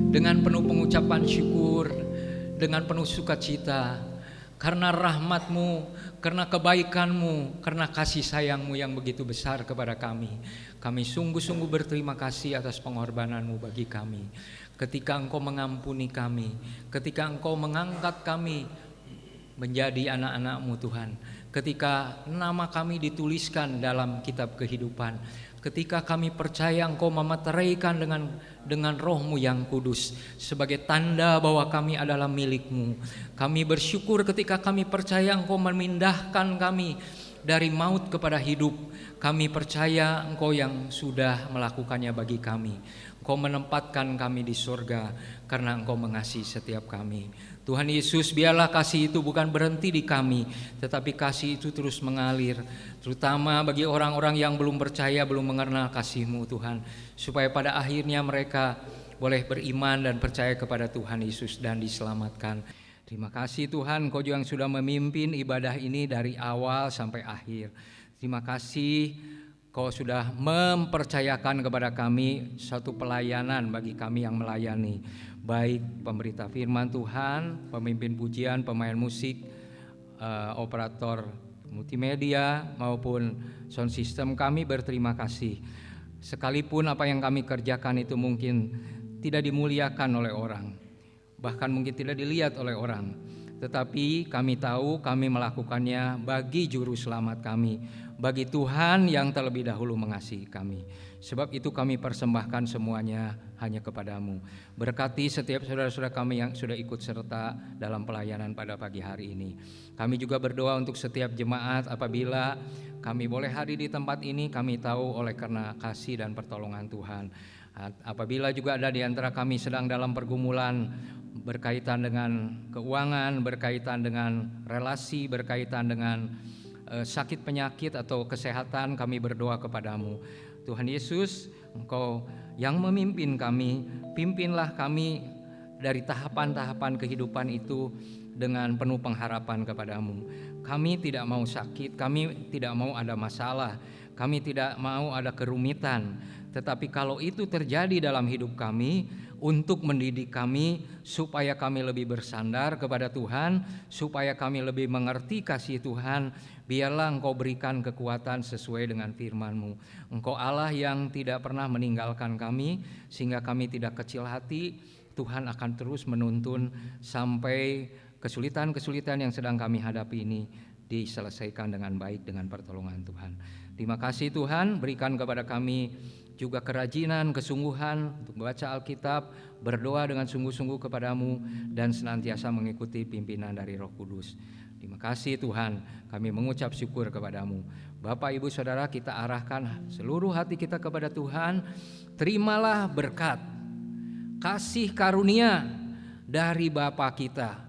Dengan penuh pengucapan syukur, dengan penuh sukacita, karena rahmat-Mu, karena kebaikan-Mu, karena kasih sayang-Mu yang begitu besar kepada kami. Kami sungguh-sungguh berterima kasih atas pengorbanan-Mu bagi kami. Ketika Engkau mengampuni kami, ketika Engkau mengangkat kami menjadi anak-anak-Mu Tuhan, ketika nama kami dituliskan dalam kitab kehidupan, ketika kami percaya Engkau memeteraikan dengan Roh-Mu yang kudus sebagai tanda bahwa kami adalah milik-Mu. Kami bersyukur ketika kami percaya Engkau memindahkan kami dari maut kepada hidup. Kami percaya Engkau yang sudah melakukannya bagi kami. Engkau menempatkan kami di surga karena Engkau mengasihi setiap kami. Tuhan Yesus, biarlah kasih itu bukan berhenti di kami, tetapi kasih itu terus mengalir, terutama bagi orang-orang yang belum percaya, belum mengenal kasih-Mu Tuhan, supaya pada akhirnya mereka boleh beriman dan percaya kepada Tuhan Yesus dan diselamatkan. Terima kasih Tuhan, Engkau yang sudah memimpin ibadah ini dari awal sampai akhir. Terima kasih Kau sudah mempercayakan kepada kami satu pelayanan bagi kami yang melayani, baik pemberita firman Tuhan, pemimpin pujian, pemain musik, operator multimedia maupun sound system. Kami berterima kasih. Sekalipun apa yang kami kerjakan itu mungkin tidak dimuliakan oleh orang, bahkan mungkin tidak dilihat oleh orang, tetapi kami tahu kami melakukannya bagi juru selamat kami, bagi Tuhan yang terlebih dahulu mengasihi kami. Sebab itu kami persembahkan semuanya hanya kepadamu. Berkati setiap saudara-saudara kami yang sudah ikut serta dalam pelayanan pada pagi hari ini. Kami juga berdoa untuk setiap jemaat. Apabila kami boleh hadir di tempat ini, kami tahu oleh karena kasih dan pertolongan Tuhan. Apabila juga ada di antara kami sedang dalam pergumulan berkaitan dengan keuangan, berkaitan dengan relasi, berkaitan dengan sakit penyakit atau kesehatan, kami berdoa kepadamu. Tuhan Yesus, Engkau yang memimpin kami, pimpinlah kami dari tahapan-tahapan kehidupan itu dengan penuh pengharapan kepadamu. Kami tidak mau sakit, kami tidak mau ada masalah, kami tidak mau ada kerumitan. Tetapi kalau itu terjadi dalam hidup kami, untuk mendidik kami supaya kami lebih bersandar kepada Tuhan, supaya kami lebih mengerti kasih Tuhan, biarlah Engkau berikan kekuatan sesuai dengan firman-Mu. Engkau Allah yang tidak pernah meninggalkan kami, sehingga kami tidak kecil hati. Tuhan akan terus menuntun sampai kesulitan-kesulitan yang sedang kami hadapi ini diselesaikan dengan baik dengan pertolongan Tuhan. Terima kasih Tuhan, berikan kepada kami juga kerajinan, kesungguhan untuk membaca Alkitab, berdoa dengan sungguh-sungguh kepadamu, dan senantiasa mengikuti pimpinan dari Roh Kudus. Terima kasih Tuhan, kami mengucap syukur kepadamu. Bapak, Ibu, Saudara, kita arahkan seluruh hati kita kepada Tuhan. Terimalah berkat, kasih karunia dari Bapa kita,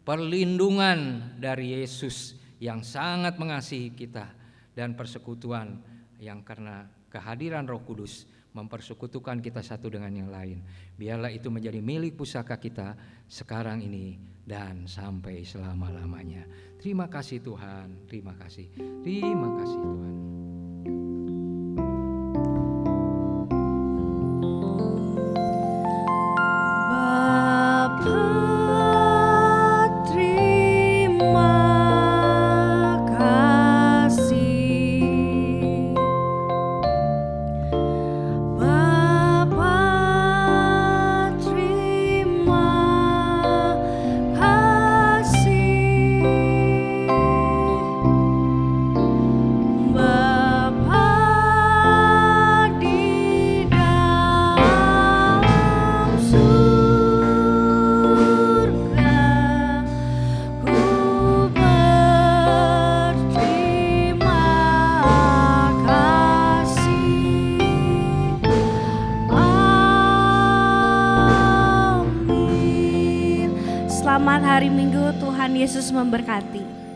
perlindungan dari Yesus yang sangat mengasihi kita, dan persekutuan yang karena kehadiran Roh Kudus mempersekutukan kita satu dengan yang lain. Biarlah itu menjadi milik pusaka kita sekarang ini dan sampai selama-lamanya. Terima kasih Tuhan, terima kasih Tuhan. Selamat hari Minggu, Tuhan Yesus memberkati.